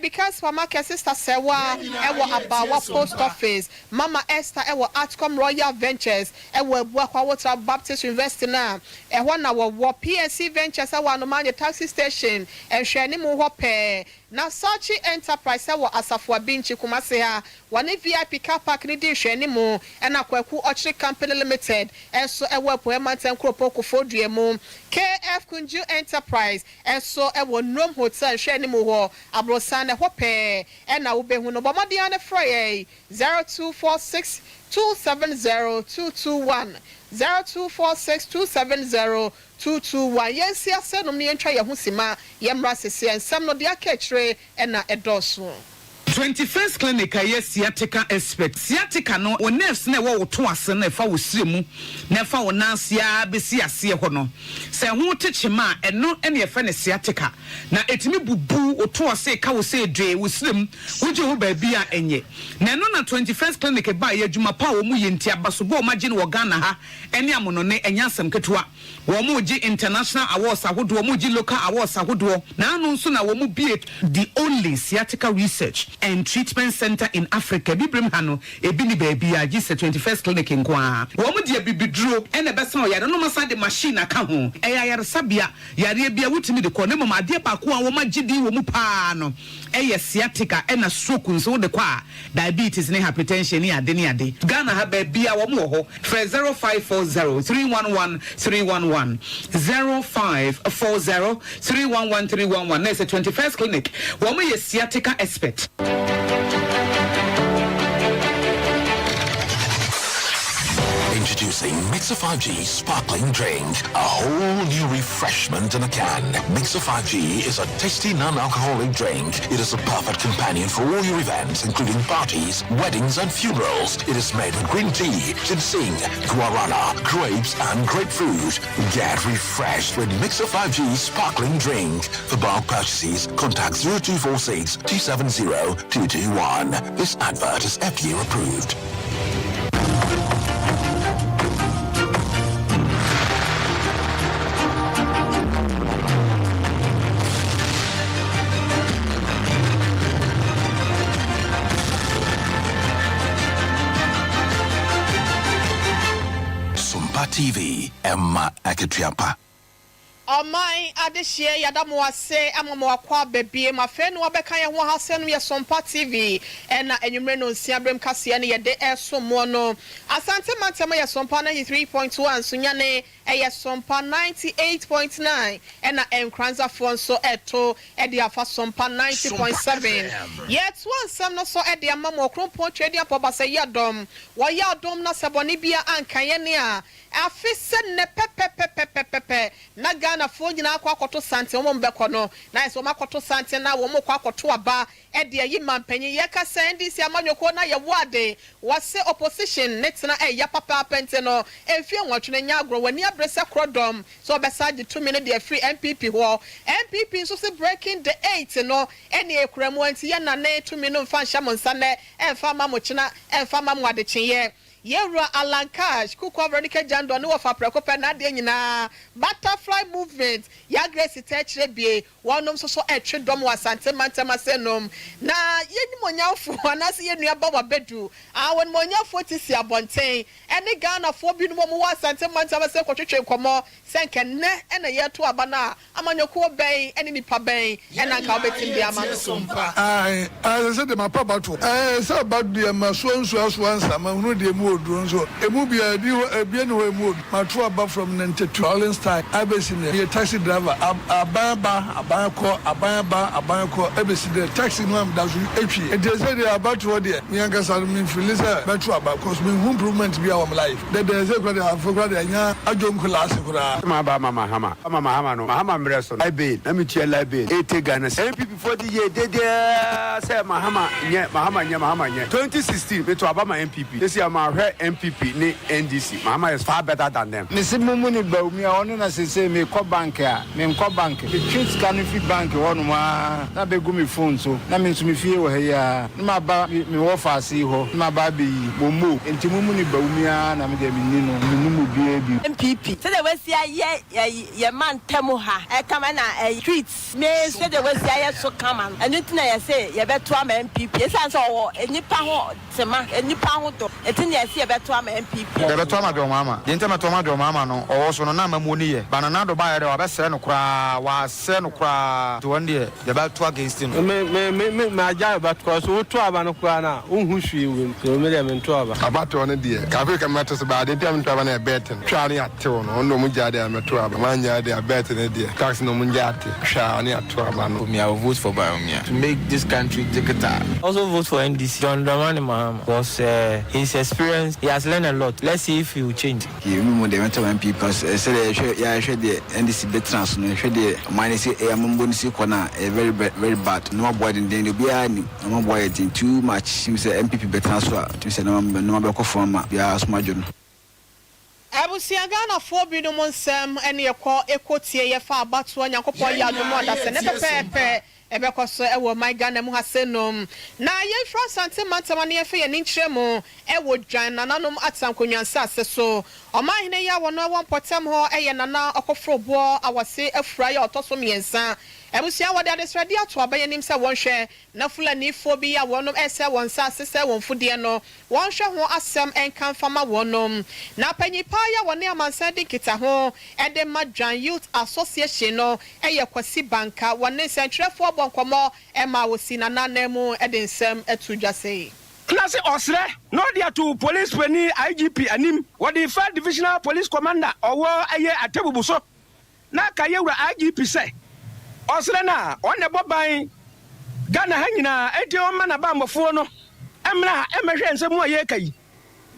because supermarket sister sewa ewo abawa post office Mama Esther ewo Atcom Royal Ventures ewo Ebuakwa Water Baptist University na ehwa na wo PNC Ventures ewo Anomanye taxi station ehwani mu ho pe na Sachi Enterprise ewo Asafo Abinchi Kumase ha wane VIP car park ni di hwani mu ena Kwaku Ochre Company Limited enso ewo Poemanten Kropo Kofodue mu KF Kunju Enterprise enso ewo Nom Hotel hwani mu ho Abrosan ho pe ena wo behu no bomade ane froye 0246 270 0246270221 yensi asenom ne yentwa ye ho sima yemra sese ensem no de akechre ena edoso 21st clinic aye sciatica expert sciatica no o nerves na wo to ase na fa wo siremu na fa wo nansia besi ase ho no se ho techema eno ene fa ne sciatica na etimi bubu o to ase ka wo se dwe wo sirem wo je ho ba bia enye na no na 21st clinic ba ye adwuma pa wo mu yenti abaso bo ma gine wo Ghana ha ene amono ne enya asem ketua wo mu gi international awards ahodo wo mu gi local awards ahodo na anu nso na wo mu be the only sciatica research and Treatment Center in Africa. Bibrim Hano, Ebini Baby, I just 21st clinic in Kwa. Woman dear Bibidro, and a beson, I don't know the machine I come home. Aya Sabia, Yarabia, with me the corner, my dear Pakua, woman GD, Womupano. Aya sciatica, and a stroke, so the qua. Diabetes, and hypertension, near Deniade. Ghana have a beer or more. 0540 311 311 0540 311 311. That's the 21st clinic. Woman is sciatica expert. Introducing Mixer 5G Sparkling Drink, a whole new refreshment in a can. Mixer 5G is a tasty non-alcoholic drink. It is a perfect companion for all your events, including parties, weddings, and funerals. It is made with green tea, ginseng, guarana, grapes, and grapefruit. Get refreshed with Mixer 5G Sparkling Drink. For bulk purchases, contact 0246 270 221. This advert is FDA approved. Sompa TV, Emma Aketiapa. My adishia yadamu say amamo akwa bebie ma fe no abeka ye ho hase no ye Sompa TV na enwumre no nsiabrem kase ne ye de esomo no asante mantema ye Sompa 93.1 sunyane ye Sompa 98.9 na enkranza fo nso eto e de afa Sompa 90.7 yet wansam no so e de amamo kronpon twedi apobasa yadom wo yadom na seboni bia ankaye ne a afise ne pepepepepepe na Ghana fo nyina akwa akoto sante wo mbekọ no na eso makoto sante na wo mokọ akoto aba e de yi mampanyi ye ka sa ndisi amanyoko na ye wade wase opposition netina e ya papa pente no efie nwatwene nya agro wani abrese krodom so obesaje 2 minute de free MPP ho MPP so se breaking the 8 no ene ekremu anti ye na 2 minute mfa nhya monsa ne emfa mamochina emfa mamwade chenye Yera Alankash, Kuko Veronica Jando, no of a precopa Nadina, butterfly movement, ya grace touch rebie, one of so a tridom was Santa Mantamasenum. Na Yenimonia for one as ye near Baba Bedu, our Monia Fortisia Bontain, and the Ghana 4 billion was Santa Mantamasen Cotriche Como, Sankan, and a year to Abana, Amanoko Bay, and in Pabay, and I can't bet in the Amazon. I said, my papa, I said about the Masons was once, I'm a so a movie a BNO mood, my tour about from 92 Orleans time. I basically a taxi driver, a banco, ABC, the taxi man does HP. It is about what the youngest are mean for Lisa, but because we improvement be our life. That there's a brother, I forgot I don't class. Mama Hama, no, Mahama Breson, I bid, let me tell I bid, 80 Ghana, people 40 years, they say Mahama, 2016, to Obama MPP. This year, my MPP ni NDC. Mama is far better than them. Me mumuni ba umi onu na say me ko bank ya. Me ko bank. Me treat can fi bank wonu ma. Na be gu me phone so. Na me nso me fie wo he ya. Na ba me wo fa si ho. Na ba be momo. Enti mumuni ba umi ya na me de me ni no. Me numu bi. MPP. Say the we see ye man temo ha. E kama na streets. Me say the we see ye so kama. Anything na ye say ye beto am MPP. Say so wo enipa ho tema. Enipa ho to. Etin ye see beto am MPP. The beto am do mama. Yente beto am do mama no. O so no na mamuni ye. Banana do ba ye wa be se no kra. Wa se no kra. To one day the beto against him. Me aja but cause wo to aba no kra na. Unhu hwi wim. So me dem nto aba. Abato no de. Ka Africa matter so ba de dem nto aba na bet. Twa ne atew no. Ono mu jade ameto aba. Manya de bet ne de. Tax no mu jate. Twa ne ato aba no. Me I will vote for Biomia to make this country digital. Also vote for NDC. John Dramani Mahama because his experience, he has learned a lot. Let's see if he will change. You know the mental MP because say I should the NDC veterans no should the minus a mambonisi corner very bad. No boy in the be no boy too much. He say MPP veterans to say no be from ya smajon. Abusia Ghana 4 billion monsem ene ekọ ekotie ye fa abato Nyankopon ya no mo da se ne pepepe ebekoso ewo my Ghana mu hasenom na ye fra sante mantama ne ye fe ye ninkremu ewo dwan nananom atankonyansa aseso omahene ya wono won potem ho eye nana okofrobo awase afura ya otoso miensa ebusia wode adesrade ato abayanim se wonhwe na fulani fo bi ya wonom ese wonsa sese wonfudie no wonhwe ho asem enkan fama wonom na panyipa ya wone amansa de kita ho ede madwan youth association no eye kwasi banka wone sentrefo obonkomo ema wosi na nanemu ede nsem etudwase class osre no dia to police penny IGP anim what the 5th divisional police commander owo aye atebubuso na ka yewura IGP say osre na onne boban Ghana hanyina eti o ma na ba mbofo no emra emehwe nsemu aye kai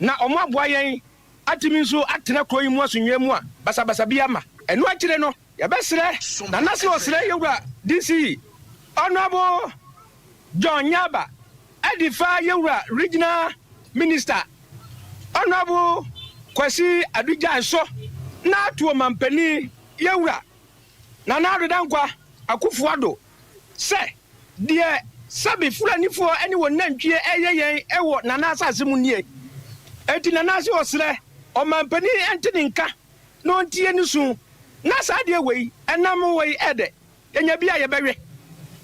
na omo aboa yen atimi nso atena kroyi mu asonwe mu a basabasa bia ma eno akire no ye besre na nase osre yewura DC honorable John Nyaba Edifa yewura regional minister honorable Kwasi Aduja so na atuo mampani yewura na na adodankwa Akufuado se die sabi fulanifo eni won nantwie eyeyen ewo na na asase mu nie eti na na ase osre o mampani entini nka no ntie ni su na sa de wei enam wei ede enya bia ye bewe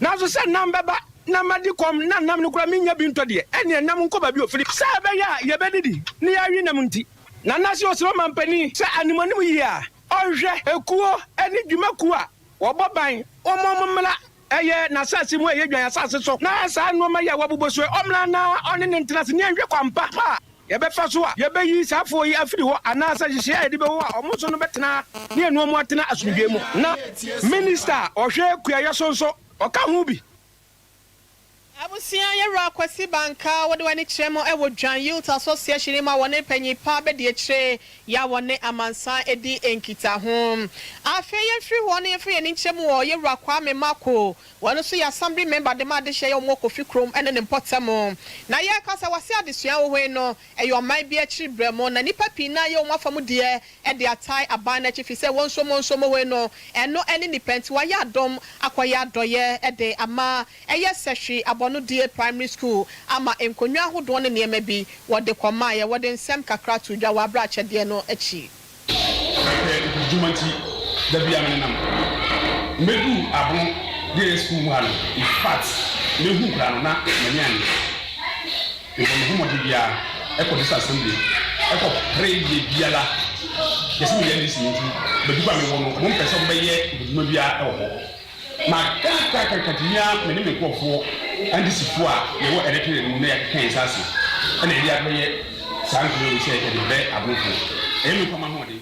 na so se nam beba na madi kom na nam ni kura minya bi ntode eni enam nko ba bi ofiri sa be ya ye bedidi ni ya wi nam nti na na ase osre mampani se animanim yi a onhwe ekuo eni dwumaku a wo boban omomomla eye na sase mu eye dwan sase so na sa no ma ya waboboso omla na oni ne ntenase ne nhwe kwampa pa ye be fa so a ye be yi safo yi afiri ho ana sa hihye ya de be ho a omo so no betena ne enu omo atena asundwe mu na minister ohwe kuaye so nso oka hu bi abusia yewura Kwasi banka wode wani chemo ewo Dwan Youth Association ma wone panyipa be de kire ya wone amansa edi enkita ho afi yefri wone yefri ye ni chemo wo yewura Kwame Mako wone so ya assembly member de ma de hye yo Kofi Krom ene ne potamo na ye kasa wase adesua wo hwe no eyo man bi akiri bremo na nipa pi na ye wo afam de e de atai aban na chifi se wonso mo hwe no eno ene ni penti wa ya dom akoya doye e de ama eye sehwe no die primary school ama enkonwa hodo ne niema bi wode kwama ye wode nsem kakra to dwa wa bra chede no achi jumanti da bia menam medu abon die school mu halo in fact mehu kra no na mani ani e mo de bia e ko dis assembly e ko pray bia la yesi me yeli sinti bedu ba me wo no mo pese be ye duma bia e wo ma kaka tinya me ne me kofo andi sifo a ye wo electric no na ya kan sase ana edi abaye sankro we say de be abofo e mi koma ho de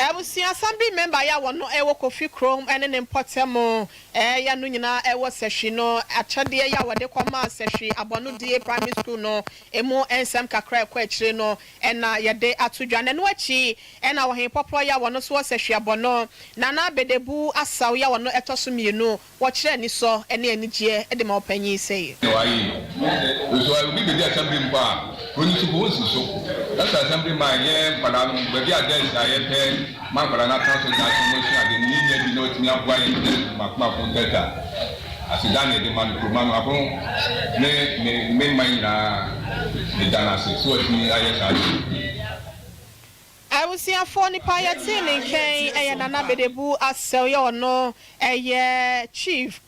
ebusia assembly member ya wono ewo Kofi Krom ene ne potemo ya no nyina ewo sehwe no achade ya wode kwama sehwe abono die primary school no emu ensem kakra kwa akire no ena yede atodwa ne no achi ena wo he popro ya wono so sehwe abono na na bedebu asaw ya wono etoso mienu wo kire ni so ene anigye ede ma opanyi sei wayi so I be the assembly member oni to go so that assembly man ye pada be address aye Makwala na council that promotion at the media be not near why makma from data asidane de man program apon me mind na the dana so ni ayesa I will see a phone paya tin ken e na na bedebu asel ye ono eye chief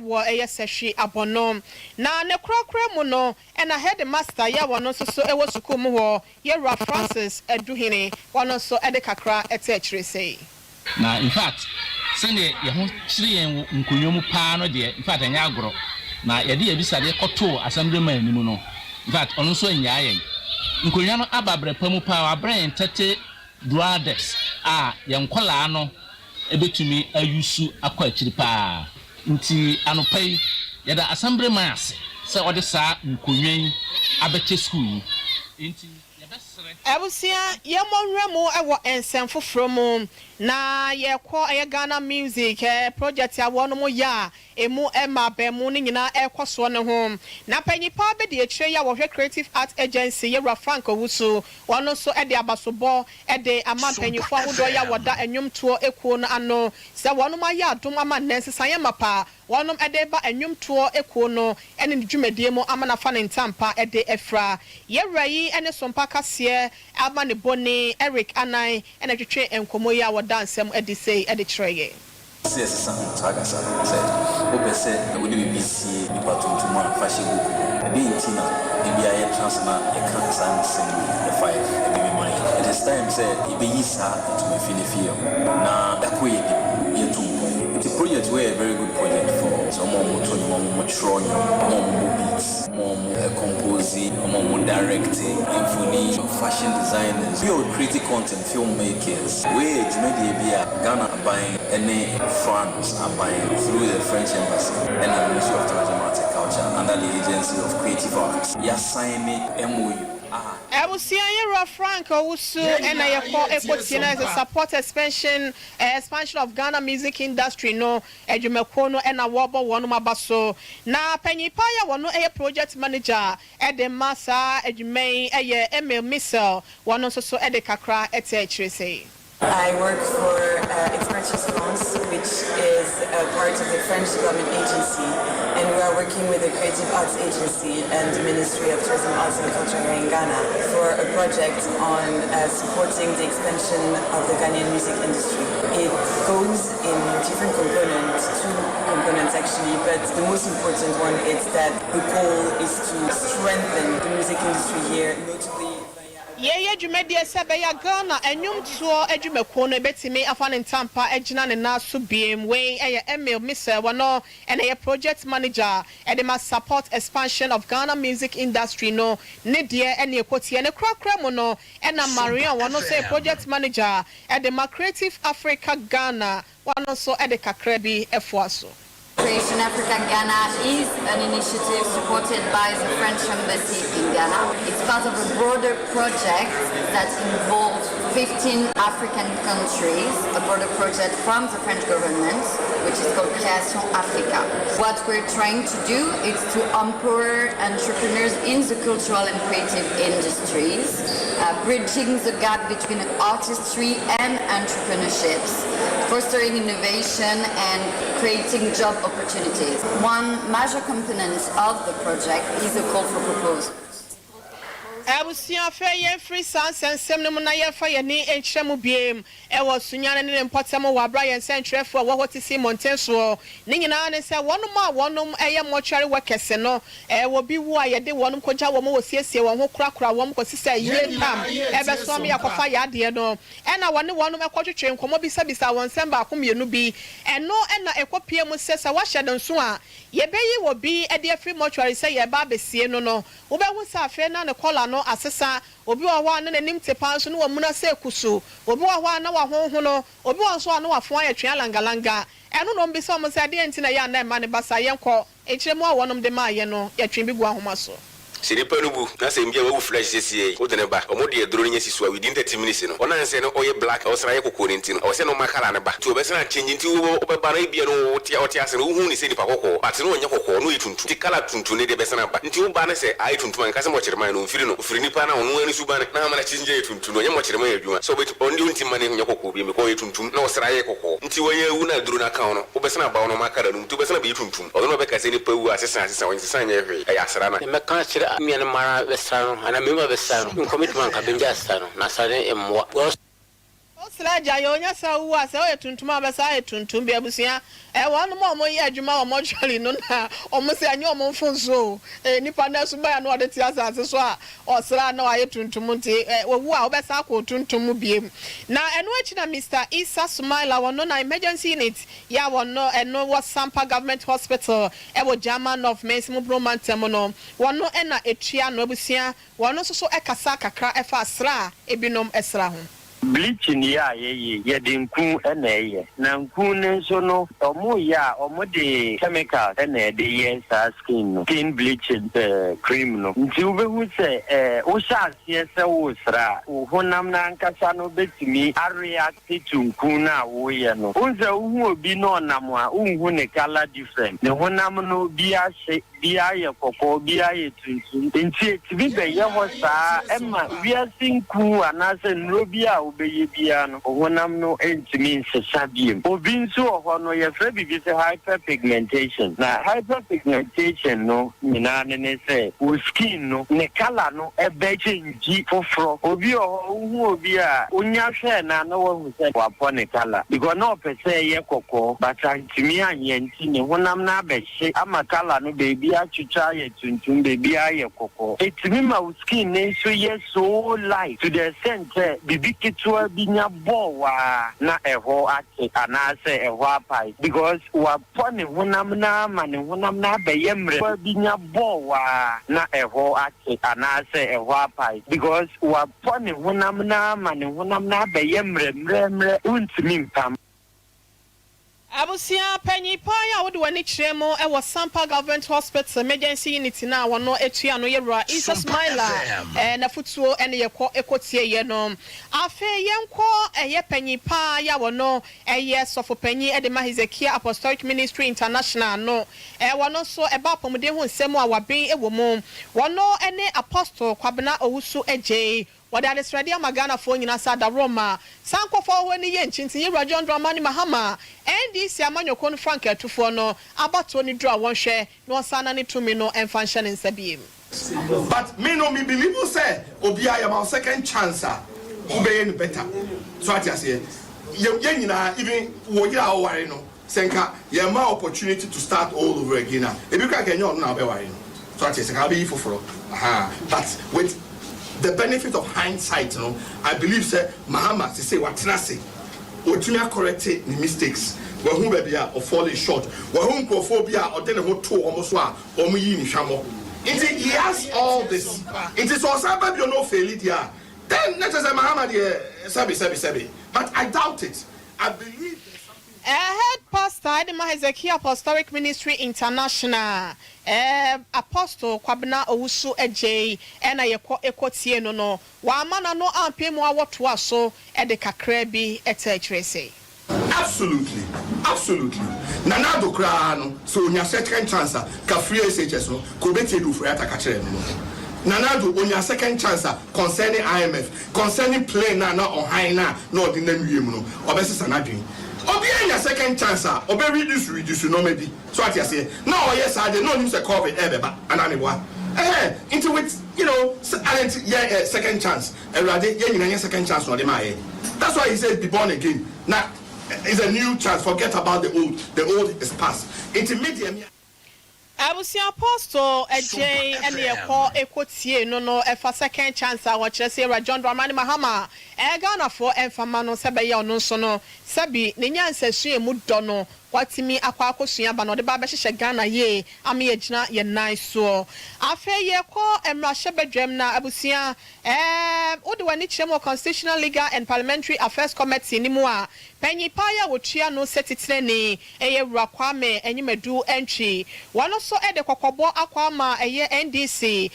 wo sehwe abono na ne krokra mu no na headmaster ya wono so ewo suku mu ho Yewura Francis Eduhene wono so ede kakra etechire sei na in fact sene ye ho chire yen nkonyomu pa no de in fact anya agoro na ye de yebisade koto assemblyman animu no in fact ono so anya yen nkonya no ababre pamu pa abran tete brothers ye nkola no ebetumi ayusu akwa akiri pa nti anopai yada assemblyman ase se ode sa nkonwen abeche school nti yabesere ebusia yemonwemu ewo ensem foforo na yekọ Ghana music project ya wono mo ya emu ema be mu ni nyina ekoso ne ho na panyipa be de akire ya wo creative art agency Yewura Frank Owusu wono so e de abasobo e de ama panyifo ahodo ya woda enwumto ekuo no ano se wono ma ya adom ama nensesan ya mapa wono e de ba enwumto ekuo no ene dwumadie mu ama na fa ne ntampa e de efra Yewura yi ene Sompa kase ama ne boni Eric Anan ene twetwe enkomo ya woda nsem e de sei e de kyereye Yes, Saga said, Open said, would be BC, Nipatum, fashion book, being Tina, maybe I am transfer, a cancer, the fire, a baby money. It is time said, it be Isa to my Filifio. Now, that way, the project were a very good project for some more more tron, more beats, more composing, more directing, symphony, fashion designers, we are creating content, filmmakers. We media Ghana are buying any funds are buying through the French embassy and the Ministry of Tourism and Culture under the Agency of Creative Arts. Yes, signing MOU. I will see a Frank also and I call Equatina as a support expansion of Ghana music industry. No, Ejumekono and a wobble one mabaso. Now, Penny Paya one no a project manager at the Massa, Ejumay, a Emil Missile, one also at the Kakra, etc. I work for Expressions France, which is a part of the French government agency, and we are working with the Creative Arts Agency and the Ministry of Tourism, Arts and Culture here in Ghana for a project on supporting the expansion of the Ghanaian music industry. It goes in different components, two components actually, but the most important one is that the goal is to strengthen the music industry here, notably. Yeah, Jumedia Sabaya Ghana, and you saw a Jumekono, Betty me a fan in Tampa, a Jinan and Nasu BM, way a Emil Missa, Wano, and a project manager, and they must support expansion of Ghana music industry. No, Nidia and Yokoti and a Crackramono, and a Maria, one also a project manager, and the Creative Africa Ghana, one also at the Kakrebi Efwaso. Creation Africa Ghana is an initiative supported by the French Embassy in Ghana. It's part of a broader project that involves 15 African countries, a broader project from the French government, which is called Création Africa. What we're trying to do is to empower entrepreneurs in the cultural and creative industries, bridging the gap between artistry and entrepreneurships, fostering innovation and creating job opportunities. One major component of the project is a call for proposals. I will see a fair free sans and seminary for your knee and Shamubium. I was Sunyan and Potamo while Brian sent for what to see Montenso. Ningina and said one more, I am mortuary workers and no, I will be why I did one Koja woman was yes, one who crack one because sister ye come ever saw me a fire dear no. And I wonder one of my quarter train come up beside one samba whom you be and no and a copium says I wash and so ye bay will be a dear free mortuary say a baby see no. Uber was a fair and a collar no asesa obi wa hwa na nim tepa so no wamuna se kusu obi wa hwa na wa honho no obi wa so na wa fo ayetwe langalanga eno no mbi so mo se ade ntina ya na ma ne basa yenko echiremu a wonom de ma ye no yetwe bi gu ahoma so Siripa nubu na se mbia wo flash sesi o de ne ba o mo de eduro nya sisu a within 30 minutes no ona nse no oye black o sra ye kokoro ntino o se no makala ne ba ti o be se na change nti wo be ba na bia no o ti ase no hu ni se ni pa kokoro but no nya kokoro no yituntu ti kala tuntu ne de be se na ba nti wo ba na se ai tuntu an ka se mo chirema no mfiri no ofiri ni pa na ono ani su ba na ma na change yituntu no nya mo chirema adwuma so be ti on di unti mane nya kokoro bi me ko yituntu na o sra ye kokoro nti wo ye wu na duro na kan no o be se na ba no makala no nti o be se na be yituntu o no be ka se ni pa wu asesa won sesa nya hwe ya asra na me kan chira mi na mara besano ana mema besano commitment ka benja stano na sare emwa Osraja yonya sa uwa se o tuntuma be sa tuntum be abusia wonu mo ye adwuma o mo twali no na o mo se anya o mo mfonso nipa na so ba ya no de ti asase so a osra na wa ye tuntum nti owu a obesa akọ tuntum biem na eno achi na Mr. Isa Sumaila wono na emergency unit ya wono eno was Sompa government hospital wo German of Mesmo Bromantem no wono na etua no abusia wono so ekasa kakra efa asra ebinom esra ho bleaching ya ye dinku ene na nku ne so no omo ya omo de chemical ene de ye sa skin bleaching cream no nti ube hu se o sha se wo sra wo honam na nkasa no betimi react to nku na wo ye no unze hu obi no nam a unhu ne color different ne honam no bia ye kokko bia ye tuntum nti bi be ye ho sa ema bia sinku anase nro bia obeye bia no honam no entimi nsesabiem obi nso oho ye fra bi se hyperpigmentation na hyperpigmentation no nyina ne se o skin no ne color no ebe change foforo obi ohu obi a onya hwe na no wahu se wapo ne color because no pese ye kokko but antimi anye nti ne honam na abehye ama color no baby achucha ye tuntum baby aye kokko etimi ma o skin ne so ye so light to the center bibi kitwa binya bowa na eho ate anase eho apai because wapo ne honam na ma ne honam na abeye mre binya bowa na eho ate anase eho apai because wapo ne honam na ma ne honam na abeye mre untimi mpam Abusia penyi pa ya wode wani kiremo e wo Sompa Government Hospital emergency unit na wono etua no yewra Isa Smiler na futuo ene yekọ ekotie ye no afa yenko eye penyi pa ya wono eye sofo penyi e de ma Hezekiah Apostolic Ministry International no wono so e ba pomode hu nsem a waben e wo mu wono ene apostle Kwabena Owusu eje wada de sradia magana fo nyina sa da Roma sankofo ho ni ye nchinti ye John Dramani Mahama NDC amanyoko no Frank atufo no abato ni draw won hwe no sana ne tumi no emfanhye ne nsabiem. But me believe say obi I am second chance who be any better so what you say ye nyina even wo yira o ware no senka ye ma opportunity to start all over again na e bi ka kenyo no na be ware no so what you say ka be foforo but with the benefit of hindsight, you know, I believe say Mahama say what say Otunya corrected the mistakes. When who be or falling short, when whom crophobia or then a whole two almost one or me in Shamo. He has all this. It is also about you no failure. Then let us say Mahama sabi. But I doubt it. I believe head pastor Edema Hezekiah Apostolic Ministry International Apostle Kwabena Owusu eje ena yekọ ekotie no wa mana no ampem a woto aso e de kakra bi etachirese. Absolutely. Nana do kra no so onya second chance ka free SHS no ko beti do free ataka kire no. Nana do onya second chance concerning IMF concerning plane na on high na odi na nwiem no obesesa na dwen. Obi anya second chance obi reduce no maybe so what you say now yes I dey no nim say COVID ebeba ananebwa into with you know second chance erade ye nyina second chance no dey my that's why he said be born again now it's a new chance forget about the old is past into medium Abusia Apostle eje ene yekọ ekotie no efa second chance a wo kire se John Dramani Mahama Ghana for enfama no sebe ye ono so no sabi ne nyansasue mu do no watimi akwa akosua ba no de ba be hye Ghana ye ame ye gina ye nice so afa ye ko emra hyebedwam na abusia ode wani chemo Constitutional Legal and Parliamentary Affairs Committee ni mu a penyi pa ya wotua no setitire ni eye Kwame Enyimedu entry wono so ede kokobo akwa ma eye NDC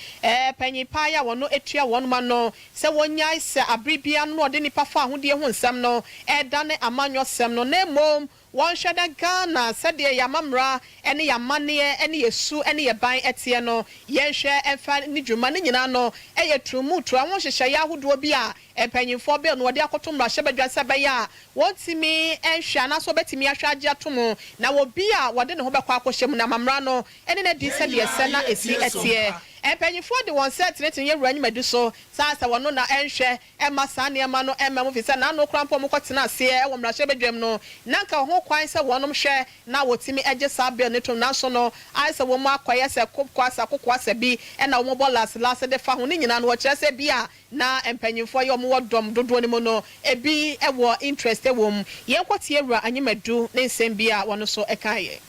penyi pa ya wono etua wono ma no se wonyai se abribia no ode nipa fa ahode hu nsam no edane amanyo sem no na mom one shada Ghana said the Yamamra any Yamane any Yesu any Yaban etiano yenhwe emfa ni dwuma ni nyina no eye trumu tru awon hyehyɛ ya hodo bia empanyimfo be no de akotomra hyebadwa sabaya wontimi enhwe na so betimi ahwe age atomo na wo bia wode ne ho bekwa akohyem na mamra no ene na di said ye se na esi etie empanyimfo de won set netin ye wura nyimadu so sasa wono na enhwe ema sane ema no ema mo fisa na no krampo mo kotena ase e wo mra hyebadwam no nanka ho kwan se wonom hwe na wotimi age sabia netom na so no ai se wo mo akoye se kokwa asa bi e na wo mo bolas de fa ho ni nyina no wo kire se bia na empanyimfo ye mo wodom dodo ni mo no ebi e wo interest e wo m ye nkotie wura anyimadu ne nsem bia wono so e kan ye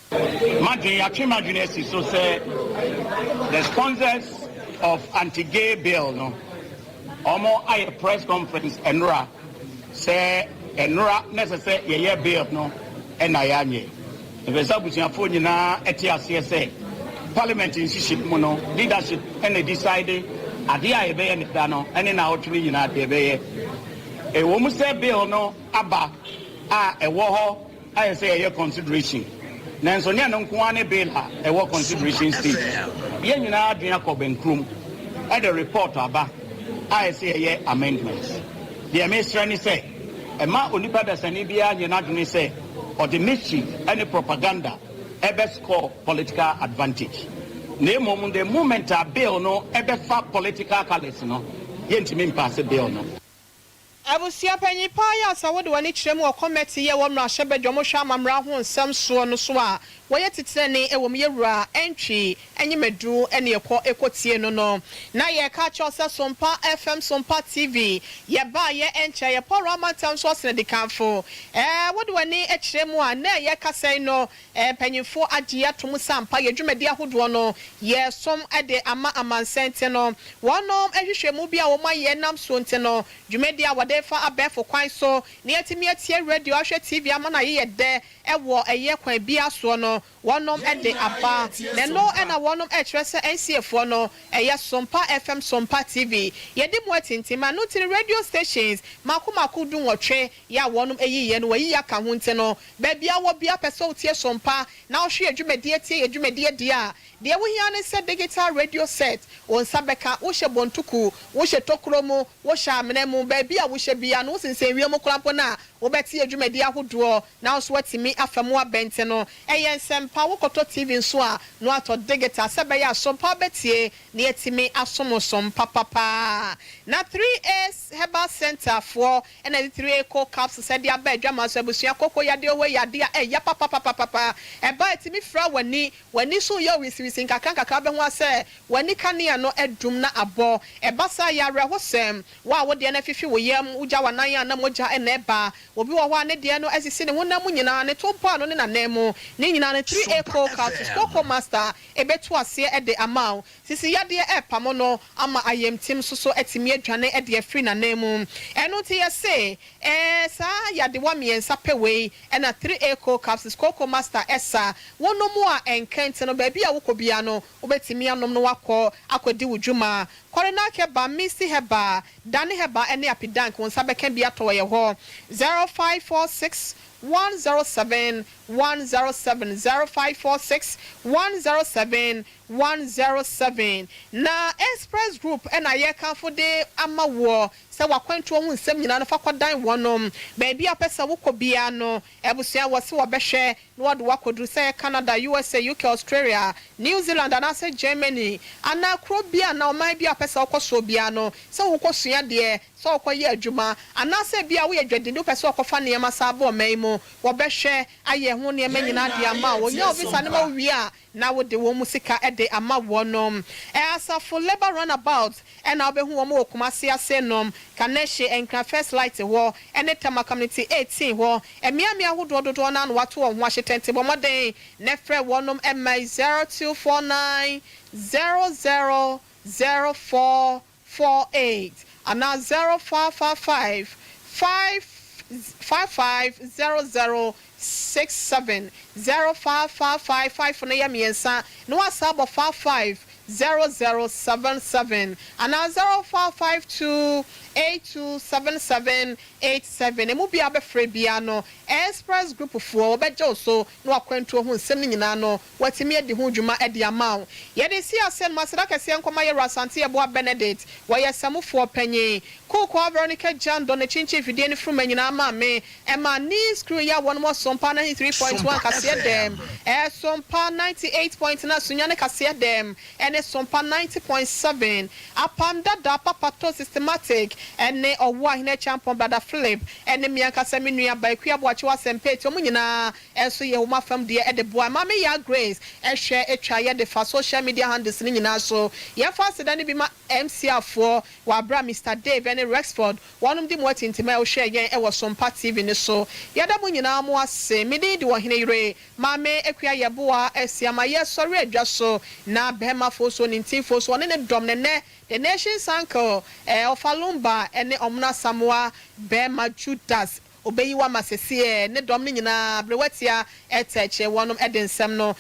Madri Achimajunesi so say the sponsors of anti-gay bill no omo I press conference enra say enra necessary ye bill no enayanye the sabusiafo nyina etiase say parliament institution mo no leadership and decide ade a ebe ye ne no ene na otumi nyina de ebe ye e wo mu say bill no aba a e wo ho I say ye consideration nanso ne no nko ane bill a work consideration stage ye nyina adua ko benkrum at the report aba I say ye amendments deɛ mesrɛ ne sɛ ɛma onipa dasani biara nyɛ n'adwene sɛ ɔde mischief and propaganda ebe score political advantage. Na the moment a bill no ebe fa political colours no yentimi pass bill no. Abusia panyi pa ya sawode wani kyerem wo committee ye wo mra hyebedwo mo hwa amamra ho nsem so no so a woye titene e wo myewura entwi enyimedu ene ekotie no na ye ka cho se Sompa FM Sompa TV ye ba ye enche ye Paul Amatam so se de kanfo wode wani kyerem a na ye kasai no panyifo agye atom sampa ye dwumadi ahodo no ye som ede ama amansente no wonom ehwehwemu bia wo maye nam so nte no dwumadi a fa abefo kwan so na yetimi atie radio ahwe TV amana ye de ewo eye kwan bia so no wonom ede aba ne no na wonom ekyerese NCF no eye Sompa FM Sompa TV ye di mo atintima no tiri radio stations makomako du nwotwe ya wonom eyiye no wayi aka ho nte no ba bia wo bia pese otie Sompa na wo hwe adwumadi atie adwumadi dia de wo hia ne se digital radio set on sabeka wo hye bontuku wo hye tokromo wo hye amenemu ba bia wo hye bia no sinsen wiemo krampo na wo beti adwumadi ahodo na so watimi afamo abente no eye nsempa wo koto TV nso a no ato digital sebe ya Sompa betie na yetimi asomo Sompa papa na 3S Herbal Center for and 3 Eco Caps said ya ba adwama so abusua kokko yade owe yade a ya papa e ba etimi fra wani so ya wisiwisi nkaka be ho ase wani kanea no edum na abo e basa ya rehosem wa wo de na fifi wo yam uja wanan ya na moja e na eba obi wo ho ane de no asisi ne honam nyina ne tompa no ne nanemu ne nyina ne 3 Eco Caps kokko master e betu ase e de amount sisi yade e pamo no ama ayemtim so etimi adwane e de afri nanemu eno ti yese sa yade wa miensa pewe e na 3 Eco Caps kokko master esa wonomu a enkente no ba bia wo kobia no obetimi anom no wakọ akodi wudwuma korena keba misi heba dani heba ene apidank won sabeka bia to ye ho 0546 107 107 0546 107 107 na Express Group ena ye kanfo de amawo se wakwantu ho nsem nyina no fakodan wonom ba bia pesa wo kobia no ebusua wo se wo behwe no wode wakodru se Canada USA UK Australia New Zealand and ase Germany ana krobia na oman bia pesa wokoso bia no se wo kosua de so okoye adwuma ana se bia wo ye dwedinde pesa wokofa ne masabo oman wo behwe aye ho ne nyina de ama wo nya obisa ne ma wi a na wo de wo musika ede ama wonom asafo labor runabout and obehu wo mo okumase ase nom kaneshe enka first light wo ene tema community 18 wo emiamia hodo dodo na no wato wo ho ahyetente bo moden nefre wonom MI 0249 000448 ana 0555 550067 0555 na ya miensa no asabo 550077 ana 0552 827787 emu bia be free bia no Express Group fo obejo so no akwantu ho nsem nyina no watimi edi ho dwuma edi amaw ye de si asen masira kese nkoma ye rasante ye bo Benedict wo ye samufo panyi Koko Veronica Jan don chinchi fidie ni from nyina ma me e ma ni screw ya one more Sompa 93.1 kase dem Sompa 98. na sunya ne kase dem ene Sompa 90.7 apam dada papato systematic ene owo ahine champion brother Philip ene mianka sami nua baikua boachi wasempeti omu nyina enso ye homa fam de e de boa ma me ya Grace ehwe etwa ye de fa social media handles ni nyina so ye fa sedane bi ma MC afo wa bra Mr Dave ene Rexford wanum di mo atintima o hwe ye e wo Sompa TV ni so ye da mo nyina mo ase me di wo hine yire ma me ekua ye boa esiama ye sori adwa so na behema fo so ni ntin so ne dom ne the nation's uncle Ofalumba ene omna Samoa Bema Judas obeyiwa masese ne dom ne nyina brewatia eteche wonom edensem no